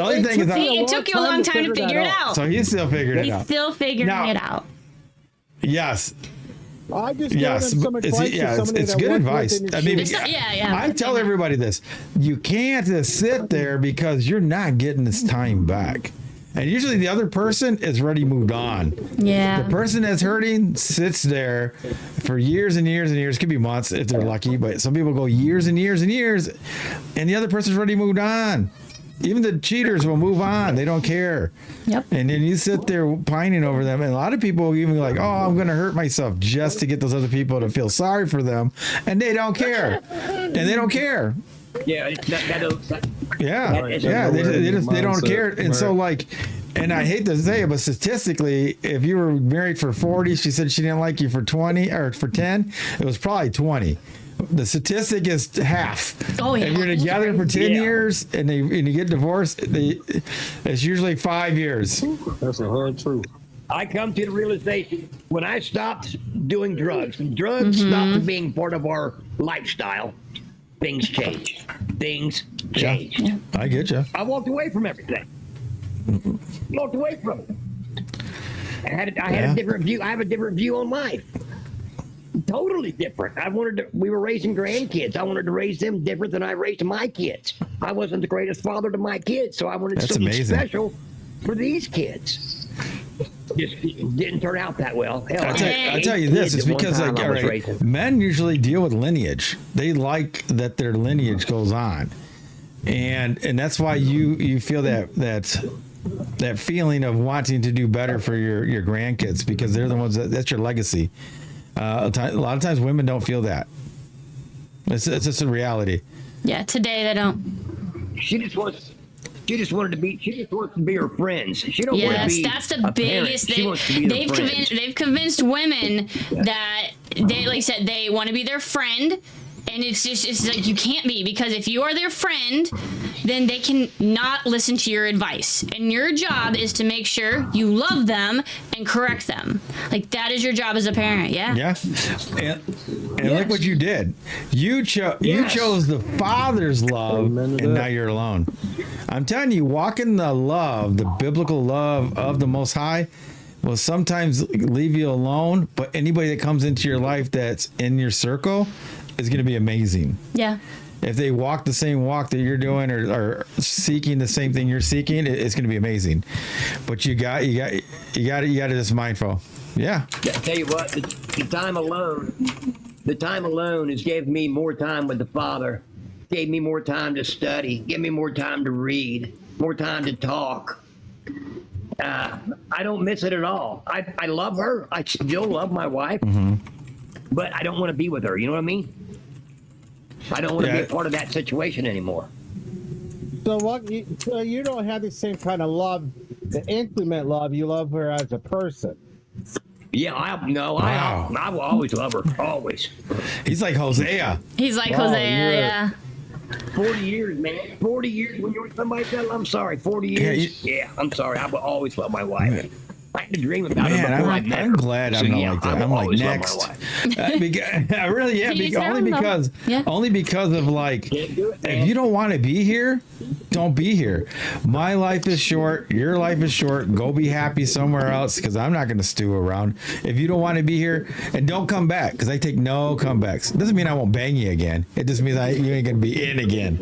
only thing is, it took you a long time to figure it out. So he's still figuring it out. He's still figuring it out. Yes. I just gave him some advice. It's good advice. I mean, yeah. I tell everybody this: you can't just sit there because you're not getting this time back. And usually the other person is already moved on. Yeah. The person that's hurting sits there for years and years and years. Could be months if they're lucky, but some people go years and years and years, and the other person's already moved on. Even the cheaters will move on. They don't care. Yep. And then you sit there pining over them. And a lot of people even like, I'm going to hurt myself just to get those other people to feel sorry for them. And they don't care. And they don't care. Yeah. They don't care. And so like, and I hate to say it, but statistically, if you were married for 40, she said she didn't like you for 20 or for 10, it was probably 20. The statistic is half. Oh yeah. If you're together for 10 years and you get divorced, it's usually 5 years. That's a hard truth. I come to the realization when I stopped doing drugs stopped being part of our lifestyle, things changed. Things changed. Yeah, I get you. I walked away from everything. Walked away from it. I had a different view. I have a different view on life. Totally different. We were raising grandkids. I wanted to raise them different than I raised my kids. I wasn't the greatest father to my kids, so I wanted something special for these kids. Just didn't turn out that well. Hell, I'll tell you this. It's because men usually deal with lineage. They like that their lineage goes on. And that's why you feel that feeling of wanting to do better for your grandkids, because they're the ones that's your legacy. A lot of times women don't feel that. It's just a reality. Yeah, today they don't. She just wants to be her friends. She don't want to be. Yes, that's the biggest thing. They've convinced women that they, like I said, they want to be their friend. And it's like you can't be, because if you are their friend, then they can not listen to your advice. And your job is to make sure you love them and correct them. Like that is your job as a parent. Yeah. Yeah. And look what you did. You chose the Father's love, and now you're alone. I'm telling you, walking the love, the biblical love of the Most High, will sometimes leave you alone. But anybody that comes into your life that's in your circle is going to be amazing. Yeah. If they walk the same walk that you're doing, or seeking the same thing you're seeking, it's going to be amazing. But you got to just mindful. Yeah. I tell you what, the time alone has given me more time with the Father gave me more time to study, gave me more time to read, more time to talk. I don't miss it at all. I love her. I still love my wife, but I don't want to be with her. You know what I mean? I don't want to be a part of that situation anymore. So so you don't have the same kind of love, the intimate love. You love her as a person. Yeah, I will always love her. Always. He's like Hosea. He's like Hosea, yeah. 40 years, man. 40 years when you're with somebody that I'm sorry. 40 years. Yeah, I'm sorry. I will always love my wife. I had to dream about her before I met her. I'm glad I'm not like that. I'm like, next. I really am. Only because of like, if you don't want to be here, don't be here. My life is short. Your life is short. Go be happy somewhere else, because I'm not going to stew around. If you don't want to be here, and don't come back, because I take no comebacks. It doesn't mean I won't bang you again. It just means you ain't going to be in again.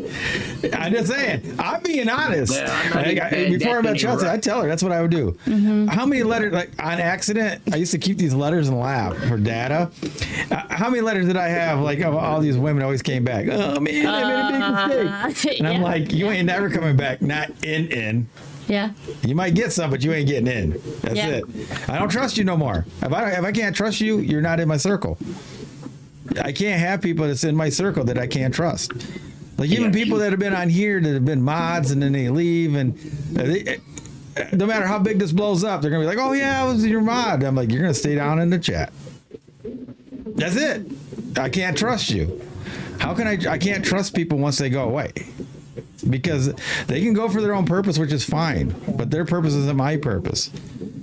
I'm just saying. I'm being honest. Before I met Chelsea, I tell her that's what I would do. How many letters, like on accident, I used to keep these letters and laugh for data. How many letters did I have, like, of all these women always came back? Oh man, I made a big mistake. And I'm like, you ain't never coming back. Not in. Yeah. You might get some, but you ain't getting in. That's it. I don't trust you no more. If I can't trust you, you're not in my circle. I can't have people that's in my circle that I can't trust. Like even people that have been on here that have been mods and then they leave, and no matter how big this blows up, they're gonna be like, "Oh yeah, I was your mod." I'm like, "You're gonna stay down in the chat." That's it. I can't trust you. How can I can't trust people once they go away, because they can go for their own purpose, which is fine, but their purpose isn't my purpose.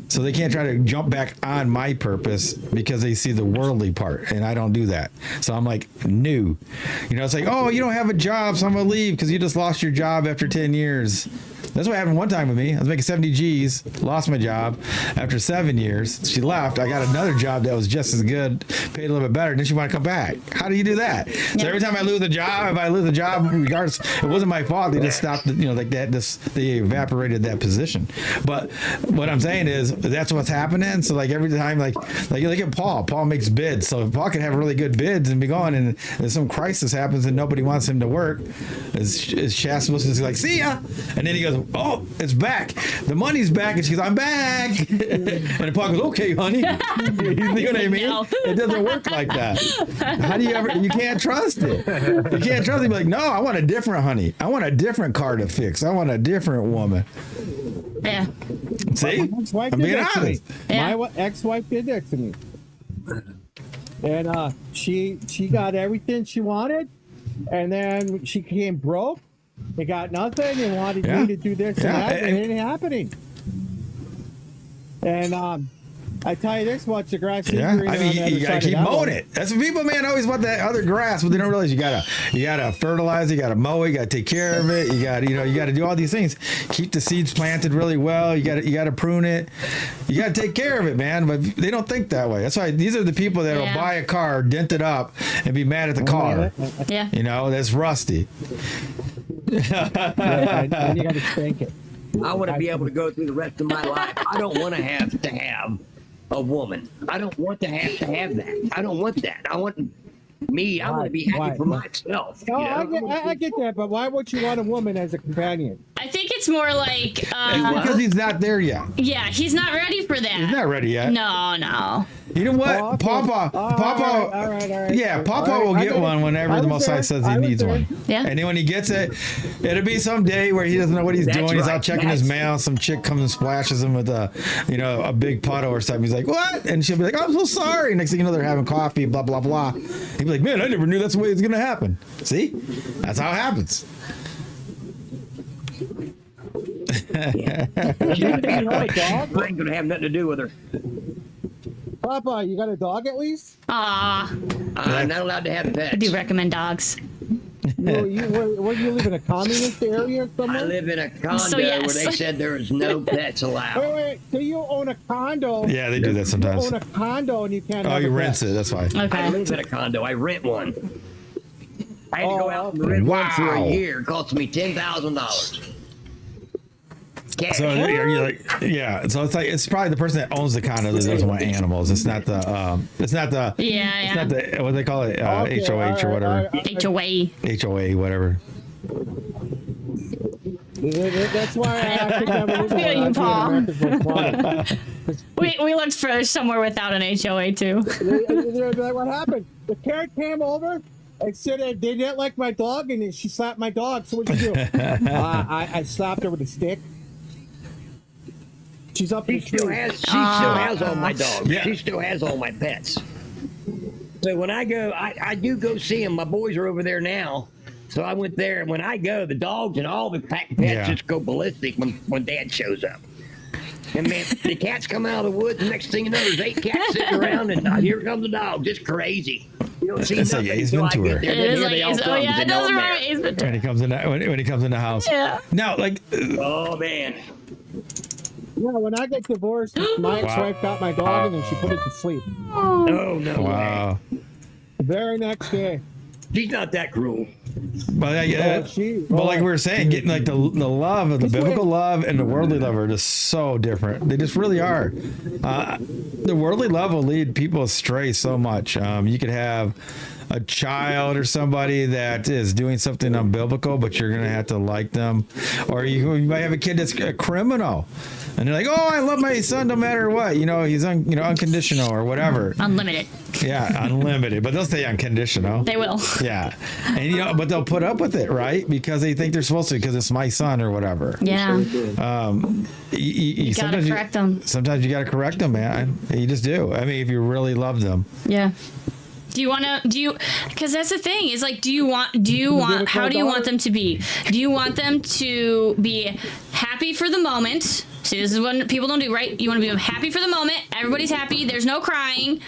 So they can't try to jump back on my purpose because they see the worldly part, and I don't do that. So I'm like, no. It's like, oh, you don't have a job, so I'm gonna leave because you just lost your job after 10 years. That's what happened one time with me. I was making 70 G's, lost my job after 7 years. She left. I got another job that was just as good, paid a little bit better, and then she wanted to come back. How do you do that? Yeah. So every time I lose a job, regardless, it wasn't my fault. They just stopped, like that. They evaporated that position. But what I'm saying is that's what's happening. So like every time, like look at Paul. Paul makes bids. So if Paul can have really good bids and be gone, and some crisis happens and nobody wants him to work, is Shaz supposed to be like, see ya? And then he goes, oh, it's back. The money's back. And she goes, I'm back. And Paul goes, okay, honey. You know what I mean? No. It doesn't work like that. How do you can't trust it. You can't trust it. Be like, no, I want a different honey. I want a different car to fix. I want a different woman. Yeah. See? I'm being honest. My ex-wife did that to me. And she got everything she wanted. And then she came broke. They got nothing and wanted me to do this and that, and it ain't happening. And I tell you this much, the grass is greener on the other you gotta keep mowing it. That's what people, man, always want that other grass, but they don't realize you gotta fertilize, you gotta mow it, you gotta take care of it, you gotta do all these things. Keep the seeds planted really well. You gotta prune it. You gotta take care of it, man. But they don't think that way. That's why these are the people that will buy a car, dent it up, and be mad at the car. Yeah. That's rusty. And you gotta spank it. I want to be able to go through the rest of my life. I don't want to have a woman. I don't want to have that. I don't want that. I want me. I want to be happy for myself. No, I get that, but why would you want a woman as a companion? I think it's more like because he's not there yet. Yeah, he's not ready for that. He's not ready yet. No. You know what? Oh, okay. Papa. All right. Yeah, Papa will get one whenever the Most High says he needs one. Yeah. And then when he gets it, it'll be some day where he doesn't know what he's doing. He's out checking his mail. Some chick comes and splashes him with a big puddle or something. He's like, what? And she'll be like, I'm so sorry. Next thing you know, they're having coffee, blah, blah, blah. He'll be like, man, I never knew that's the way it's going to happen. See? That's how it happens. She ain't going to have nothing to do with her. Papa, you got a dog at least? I'm not allowed to have pets. I do recommend dogs. Where do you live, in a communist area or somewhere? I live in a condo where they said there is no pets allowed. Wait. So you own a condo? Yeah, they do that sometimes. You own a condo and you can't. Oh, you rent it. That's why. Okay. I live in a condo. I rent one. I had to go out and rent one for a year. It cost me $10,000. Cash. So you're like, yeah. So it's like it's probably the person that owns the condo that doesn't want animals. It's not the it's not the Yeah, it's not the what do they call it HOH or whatever. HOA. HOA whatever. That's why I think I'm I feel you, Paul. We looked for somewhere without an HOA too. They're like, what happened? The parent came over and said they didn't like my dog, and she slapped my dog. So what'd you do? I slapped her with a stick. She's up in She the still tree. has all my dogs. Yeah. She still has all my pets. So when I go, I do go see them. My boys are over there now. So I went there, and when I go, the dogs and all the pets just go ballistic when Dad shows up. And man, the cats come out of the woods, and next thing you know, there's 8 cats sitting around, and here comes the dog, just crazy. You don't see It's nothing like Ace until I Ventura. get there. It Then is here like they all Ace, come, oh yeah, they it know does I'm remind there. me of Ace Ventura. When he comes in when he comes in the house. Yeah. Now, like, Oh man. Yeah, when I get divorced, my ex-wife got my dog, and then she put it to sleep. Oh no way. wow. The very next day. She's not that cruel. But like we were saying, getting like the love of the biblical love and the worldly love are just so different. They just really are. The worldly love will lead people astray so much. You could have a child or somebody that is doing something unbiblical, but you're gonna have to like them, or you might have a kid that's a criminal, and they're like, "Oh, I love my son no matter what." He's unconditional or whatever. Unlimited. Yeah, unlimited, but they'll say unconditional. They will. Yeah, and but they'll put up with it, right? Because they think they're supposed to, because it's my son or whatever. Yeah. You gotta correct them. Sometimes you gotta correct them, man. You just do. I mean, if you really love them. Yeah. Because that's the thing, is like, how do you want them to be? Do you want them to be happy for the moment? See, this is what people don't do, right? You want to be happy for the moment. Everybody's happy. There's no crying.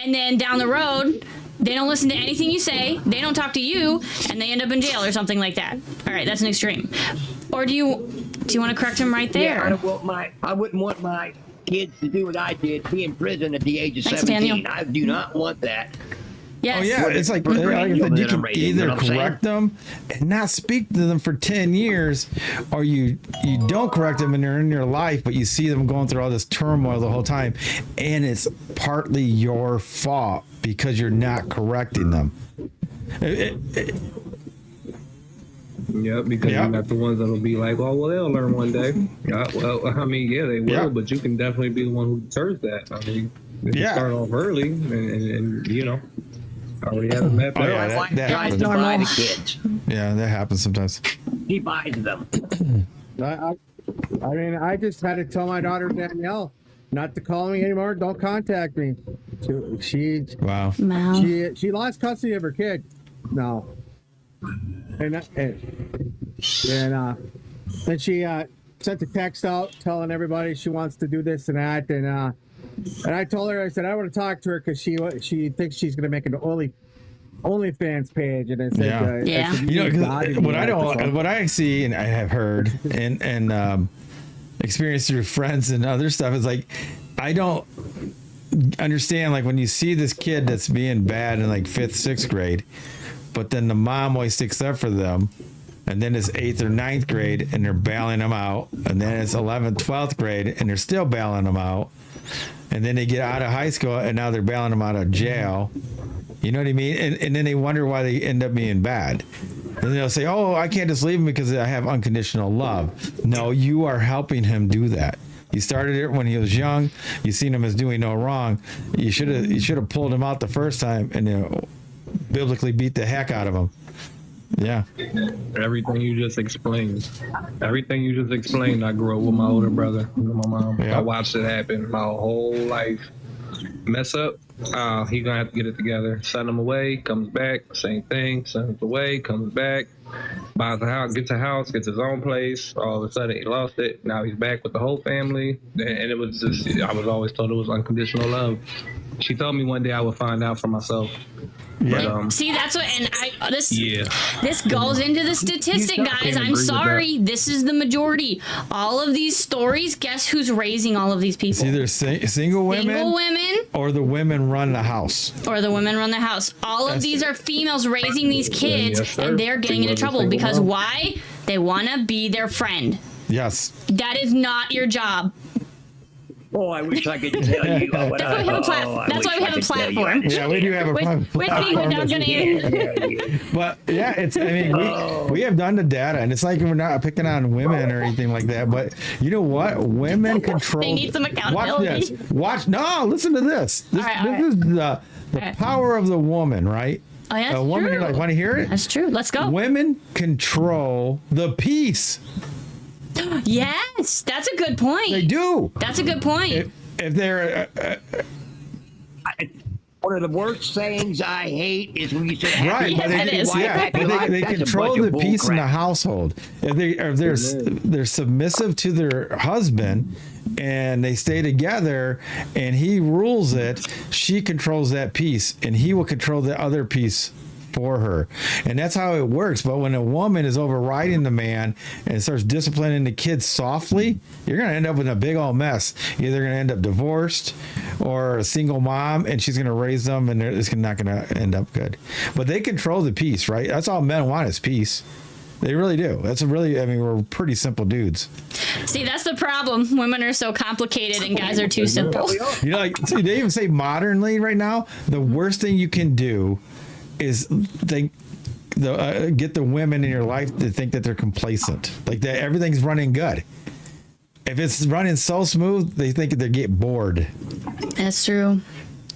And then down the road, they don't listen to anything you say. They don't talk to you, and they end up in jail or something like that. All right, that's an extreme. Or do you want to correct them right there? Yeah, I wouldn't want my kids to do what I did, be in prison at the age of Thanks, 17. Daniel. I do not want that. Yes. Oh yeah, it's like, For like I said, you can raising, either you know what I'm correct them and not speak to them for 10 years, or you don't correct them and they're in your life, but you see them going through all this turmoil the whole time, and it's partly your fault because you're not correcting them. Yeah, because you got the ones that'll be like, "Oh, well, they'll learn one day." Well, I mean, yeah, they will, but you can definitely be the one who deters that. I mean, if you start off early and already have them at Oh, yeah, My wife that tries to happens. buy the kids. Yeah, that happens sometimes. He buys them. I mean, I just had to tell my daughter Danielle not to call me anymore. Don't contact me. She Wow. Wow. she lost custody of her kid. No. And she sent a text out telling everybody she wants to do this and that, and I told her, I said I want to talk to her because she thinks she's going to make an OnlyFans page, and I said, Yeah. I said, You know, God, 'cause you what I like don't, this what I see and I have heard and experienced through friends and other stuff is like, I don't understand, like when you see this kid that's being bad in like 5th, 6th grade, but then the mom always sticks up for them, and then it's 8th or 9th grade and they're bailing them out, and then it's 11th, 12th grade and they're still bailing them out, and then they get out of high school and now they're bailing them out of jail. You know what I mean? And then they wonder why they end up being bad. And they'll say, "Oh, I can't just leave him because I have unconditional love." No, you are helping him do that. You started it when he was young. You seen him as doing no wrong. You should have pulled him out the first time and biblically beat the heck out of him. Yeah. Everything you just explained. I grew up with my older brother and my mom. Yeah. I watched it happen my whole life. Mess up, he gonna have to get it together. Send him away, comes back, same thing. Send him away, comes back, buys a house, gets a house, gets his own place. All of a sudden he lost it. Now he's back with the whole family. And it was just, I was always told it was unconditional love. She told me one day I would find out for myself. Yeah. See, that's what, and this Yeah. goes into the statistic, You guys. can't I'm agree with sorry. This is the majority. All of these stories, guess who's raising all of these people? It's either single women, or the women run the house. or the women run the house. All of these are females raising these kids, Yes, sir. and they're getting into Females are trouble single because mom. why? They want to be their friend. Yes. That is not your job. Oh, I wish I could tell you. That's why we have a platform. That's why we have a platform. Yeah, we do have a platform. But yeah, it's. I mean, we have done the data, and it's like we're not picking on women or anything like that. But you know what? Women control. They need some accountability. Watch. No, listen to this. This is the power of the woman, right? Oh, yeah, a woman, true. you're like, want to hear it? That's true. Let's go. Women control the peace. Yes, that's a good point. They do. That's a good point. If they're one of the worst sayings I hate is when you say, right, but they control the peace in the household. If they're submissive to their husband and they stay together and he rules it, she controls that piece and he will control the other piece for her. And that's how it works. But when a woman is overriding the man and starts disciplining the kids softly, you're going to end up in a big old mess. Either going to end up divorced or a single mom, and she's going to raise them, and it's not going to end up good. But they control the peace, right? That's all men want is peace. They really do. That's we're pretty simple dudes. See, that's the problem. Women are so complicated and guys are too simple. You know, like, see, they even say modernly right now, the worst thing you can do is get the women in your life to think that they're complacent, like that everything's running good. If it's running so smooth, they think they get bored. That's true.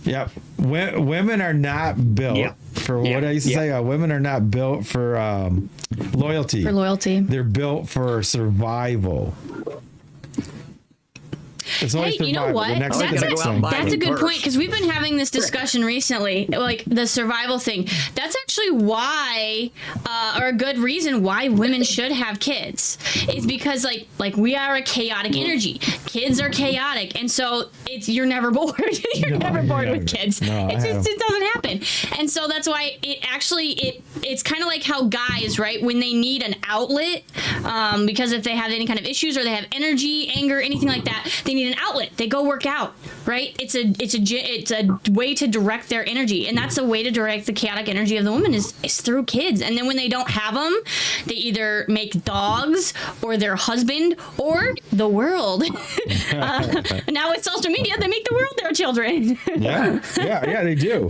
Yep. Women are not built for what I used to say. Women are not built for loyalty. For loyalty. They're built for survival. Hey, you know what? That's a good point, because we've been having this discussion recently, like the survival thing. That's actually why, or a good reason why women should have kids, is because like we are a chaotic energy. Kids are chaotic, and so you're never bored. You're never bored with kids. No, it doesn't happen, and so that's why it's kind of like how guys, right, when they need an outlet, because if they have any kind of issues or they have energy, anger, anything like that, they need an outlet. They go work out, right? It's a way to direct their energy, and that's a way to direct the chaotic energy of the woman is through kids. And then when they don't have them, they either make dogs or their husband or the world. Now with social media, they make the world their children. yeah, they do.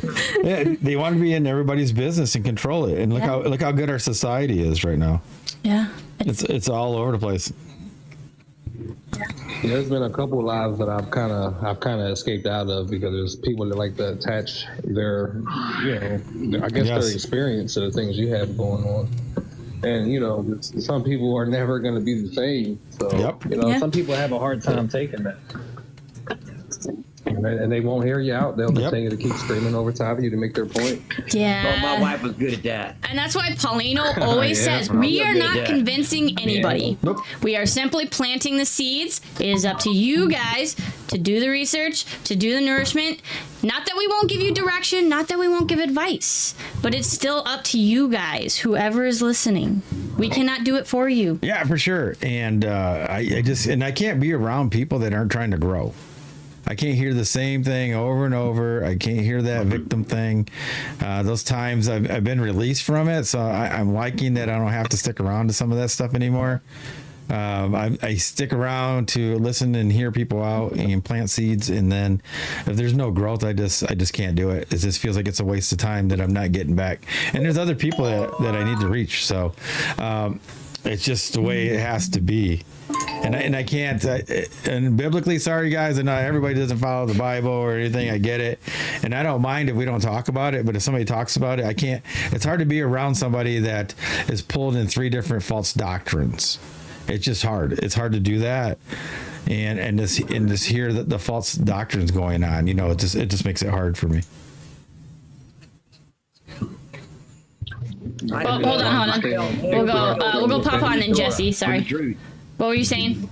They want to be in everybody's business and control it. And look how good our society is right now. Yeah, it's all over the place. Yeah, there's been a couple of lives that I've kind of escaped out of because there's people that like to attach their, their experience to the things you have going on. And, some people are never going to be the same. So, some people have a hard time taking that. And they won't hear you out. They'll continue to keep screaming over top of you to make their point. Yeah. Well, my wife was good at that. And that's why Paulino always says, we are not convincing anybody. Nope. We are simply planting the seeds. It is up to you guys to do the research, to do the nourishment. Not that we won't give you direction, not that we won't give advice, but it's still up to you guys, whoever is listening. We cannot do it for you. Yeah, for sure. And I can't be around people that aren't trying to grow. I can't hear the same thing over and over. I can't hear that victim thing. Those times I've been released from it, so I'm liking that I don't have to stick around to some of that stuff anymore. I stick around to listen and hear people out and plant seeds, and then if there's no growth, I just can't do it. It just feels like it's a waste of time that I'm not getting back. And there's other people that I need to reach, so it's just the way it has to be. And I can't, and biblically, sorry guys, and not everybody doesn't follow the Bible or anything. I get it. And I don't mind if we don't talk about it, but if somebody talks about it, I can't. It's hard to be around somebody that is pulled in 3 different false doctrines. It's just hard. It's hard to do that. And just hear the false doctrines going on, it just makes it hard for me. Well, hold on. We'll go pop on and Jesse. Sorry. What were you saying?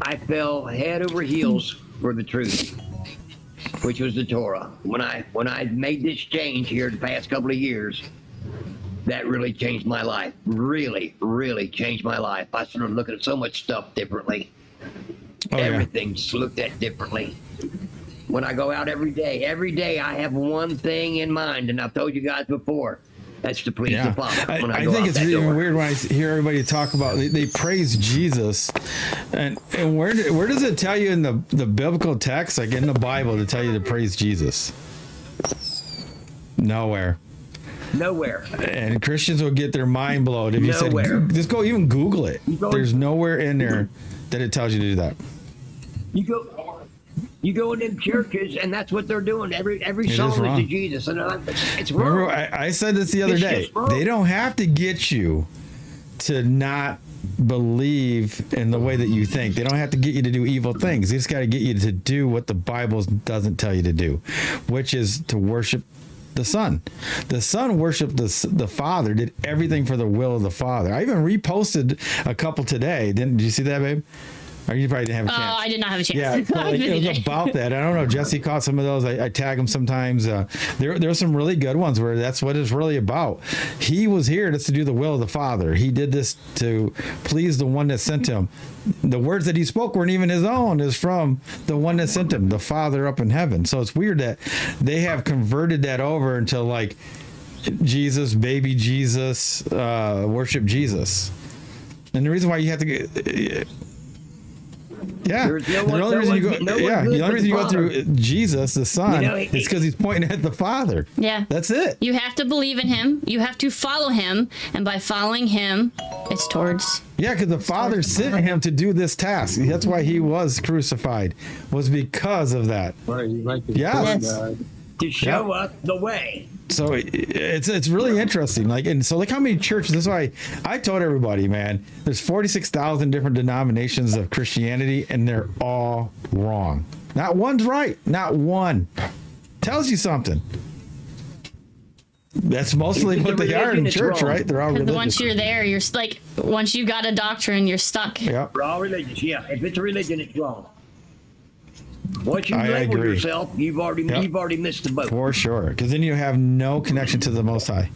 I fell head over heels for the truth, which was the Torah. When I made this change here the past couple of years, that really changed my life. Really, really changed my life. I started looking at so much stuff differently. Everything just looked at differently. When I go out every day I have one thing in mind, and I've told you guys before. That's to please the Father. When I go think out it's that really door. weird when I hear everybody talk about they praise Jesus, and where does it tell you in the biblical text, like in the Bible, to tell you to praise Jesus? Nowhere. And Christians will get their mind blown if you Nowhere. said, just go even Google it. go- There's nowhere in there that it tells you to do that. You go in them churches, and that's what they're doing. Every song is wrong. to Jesus, and it's wrong. Remember, I said this the other It's day. just wrong. They don't have to get you to not believe in the way that you think. They don't have to get you to do evil things. They just got to get you to do what the Bible doesn't tell you to do, which is to worship the Son. The Son worshiped the Father, did everything for the will of the Father. I even reposted a couple today. Did you see that, babe? Or you probably didn't have a chance. Oh, I did not have a chance. Yeah, so like, it was about that. I don't know. Jesse caught some of those. I tag him sometimes. There are some really good ones where that's what it's really about. He was here just to do the will of the Father. He did this to please the one that sent him. The words that he spoke weren't even his own. Is from the one that sent him, the Father up in heaven. So it's weird that they have converted that over into like Jesus, baby Jesus, worship Jesus. And the reason why you have to get... Yeah, There's no the one- only no reason you go, one- no one yeah, good the only but reason you the go through Jesus, the Son, You know, is because he's pointing at the Father. Yeah. That's it. You have to believe in him. You have to follow him. And by following him, it's towards. Yeah, because the Father sent him to do this task. That's why he was crucified, was because of that. Right, he's like the Yes. Son God. To show us the way. So it's really interesting. Like, and so look how many churches. That's why I told everybody, man. There's 46,000 different denominations of Christianity, and they're all wrong. Not one's right. Not one. Tells you something. That's mostly what they are in religion is church, wrong. right? They're all religious. Once you're there, you're like, once you got a doctrine, you're stuck. Yeah. We're all religious, yeah. If it's a religion, it's wrong. Once you I label agree. yourself, you've already missed the boat. For sure, because then you have no connection to the Most High.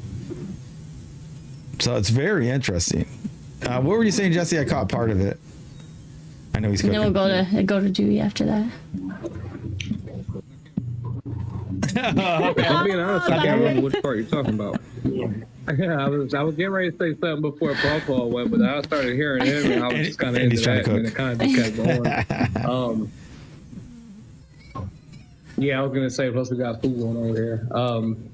So it's very interesting. What were you saying, Jesse? I caught part of it. I know he's And cooking. then we'll go to Dewey after that. I'm being honest, I can't remember which part you're talking about. I was getting ready to say something before Paul went, but I started hearing him, and I was just kind of And into he's trying that, to and it kind of just kept going. Yeah, I was gonna say, plus we got food going over here.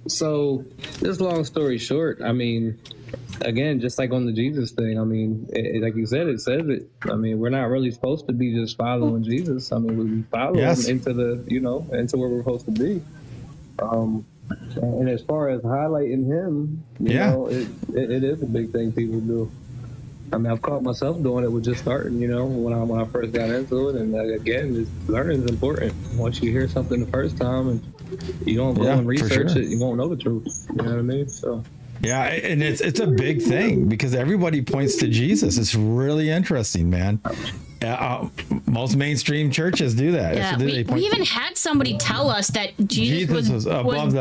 So just long story short, I mean, again, just like on the Jesus thing, I mean, like you said, it says it. I mean, we're not really supposed to be just following Jesus. I mean, we follow him into the, into where we're supposed to be. And as far as highlighting him, you know, it is a big thing people do. I mean, I've caught myself doing it with just starting, when I first got into it. And again, just learning is important. Once you hear something the first time and you don't go and research it, you won't know the truth. You know what I mean? So. Yeah, and it's a big thing because everybody points to Jesus. It's really interesting, man. Most mainstream churches do that. Yeah, we even had somebody tell us that Jesus was above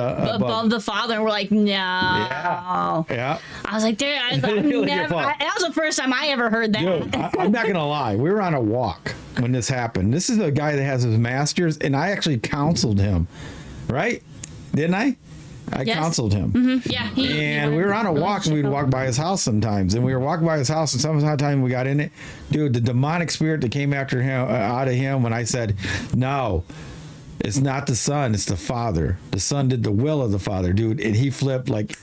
the Father, and we're like, no. Yeah. I was like, dude, that was the first time I ever heard that. Dude, I'm not gonna lie. We were on a walk when this happened. This is the guy that has his master's, and I actually counseled him, right? Didn't I? I counseled him. Mm-hmm. Yeah. And we were on a walk, and we'd walk by his house sometimes. And we were walking by his house, and sometimes we got in it. Dude, the demonic spirit that came after him, out of him, when I said, no, it's not the Son, it's the Father. The Son did the will of the Father, dude. And he flipped like,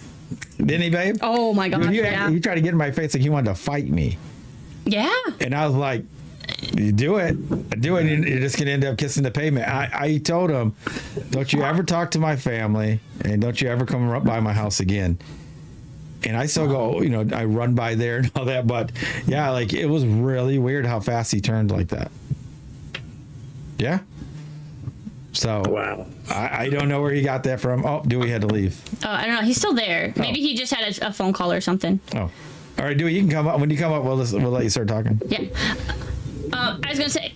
didn't he, babe? Oh, my God. Dude, he tried to get in my face like he wanted to fight me. Yeah. And I was like, you do it, and you're just gonna end up kissing the pavement. I told him, don't you ever talk to my family, and don't you ever come up by my house again. And I still go, I run by there and all that, but yeah, like it was really weird how fast he turned like that. Yeah. So wow. I don't know where he got that from. Oh, Dewey had to leave. Oh, I don't know. He's still there. Maybe he just had a phone call or something. Oh, all right, Dewey, you can come up. When you come up, we'll let you start talking. Yeah. I was gonna say,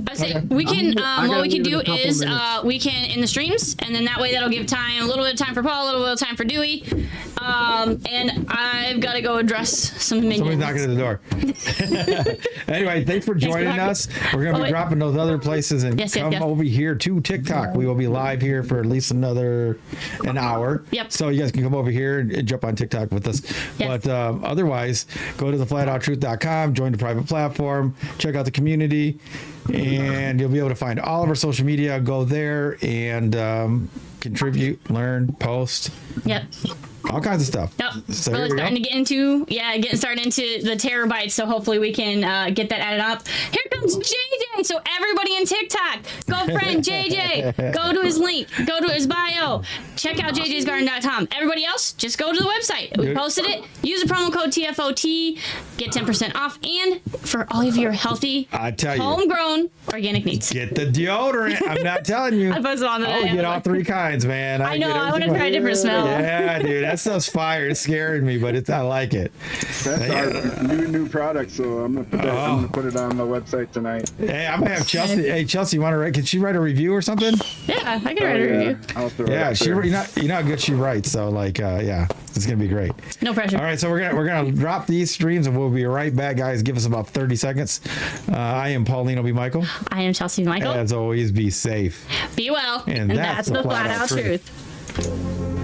I say we can. I What gotta we can leave in do a couple is minutes. we can in the streams, and then that way that'll give time, a little bit of time for Paul, a little bit of time for Dewey, and I've got to go address some minions. Somebody's knocking at the door. Anyway, thanks for joining knocking. us. We're going to Oh, be wait. dropping those other places and Yes, yes, come yes. over here to TikTok. We will be live here for at least an hour. Yep. So you guys can come over here and jump on TikTok with us. Yes. But otherwise, go to theflatouttruth.com, join the private platform, check out the community, and you'll be able to find all of our social media. Go there and contribute, learn, post, Yep. all kinds of stuff. Yep. So Really here we starting go. to getting started into the terabytes. So hopefully we can get that added up. Here comes JJ. So everybody in TikTok, go friend JJ. Go to his link. Go to his bio. Check out jjsgarden.com. Everybody else, just go to the website. We Good. posted it. Use the promo code TFOT. Get 10% off. And for all of your healthy, I tell you. homegrown organic needs. Get the deodorant. I'm not telling you. I posted on the Oh, get all three kinds, man. I know. get I want to everything. try a different smell. Yeah, dude, that stuff's fire. It's scaring me, but I like it. That's our new product, so I'm gonna put it on the website tonight. Hey, I'm gonna have Chelsea. Hey, Chelsea, you want to write? Can she write a review or something? Yeah, I can write a review. I'll throw it Yeah, up she. there. You know how good she writes. So like, yeah, it's gonna be great. No pressure. All right, so we're gonna drop these streams and we'll be right back, guys. Give us about 30 seconds. I am Paulino B. Michael. I am Chelsea Michael. As always, be safe. Be well. And that's the the flat flat out out truth. truth.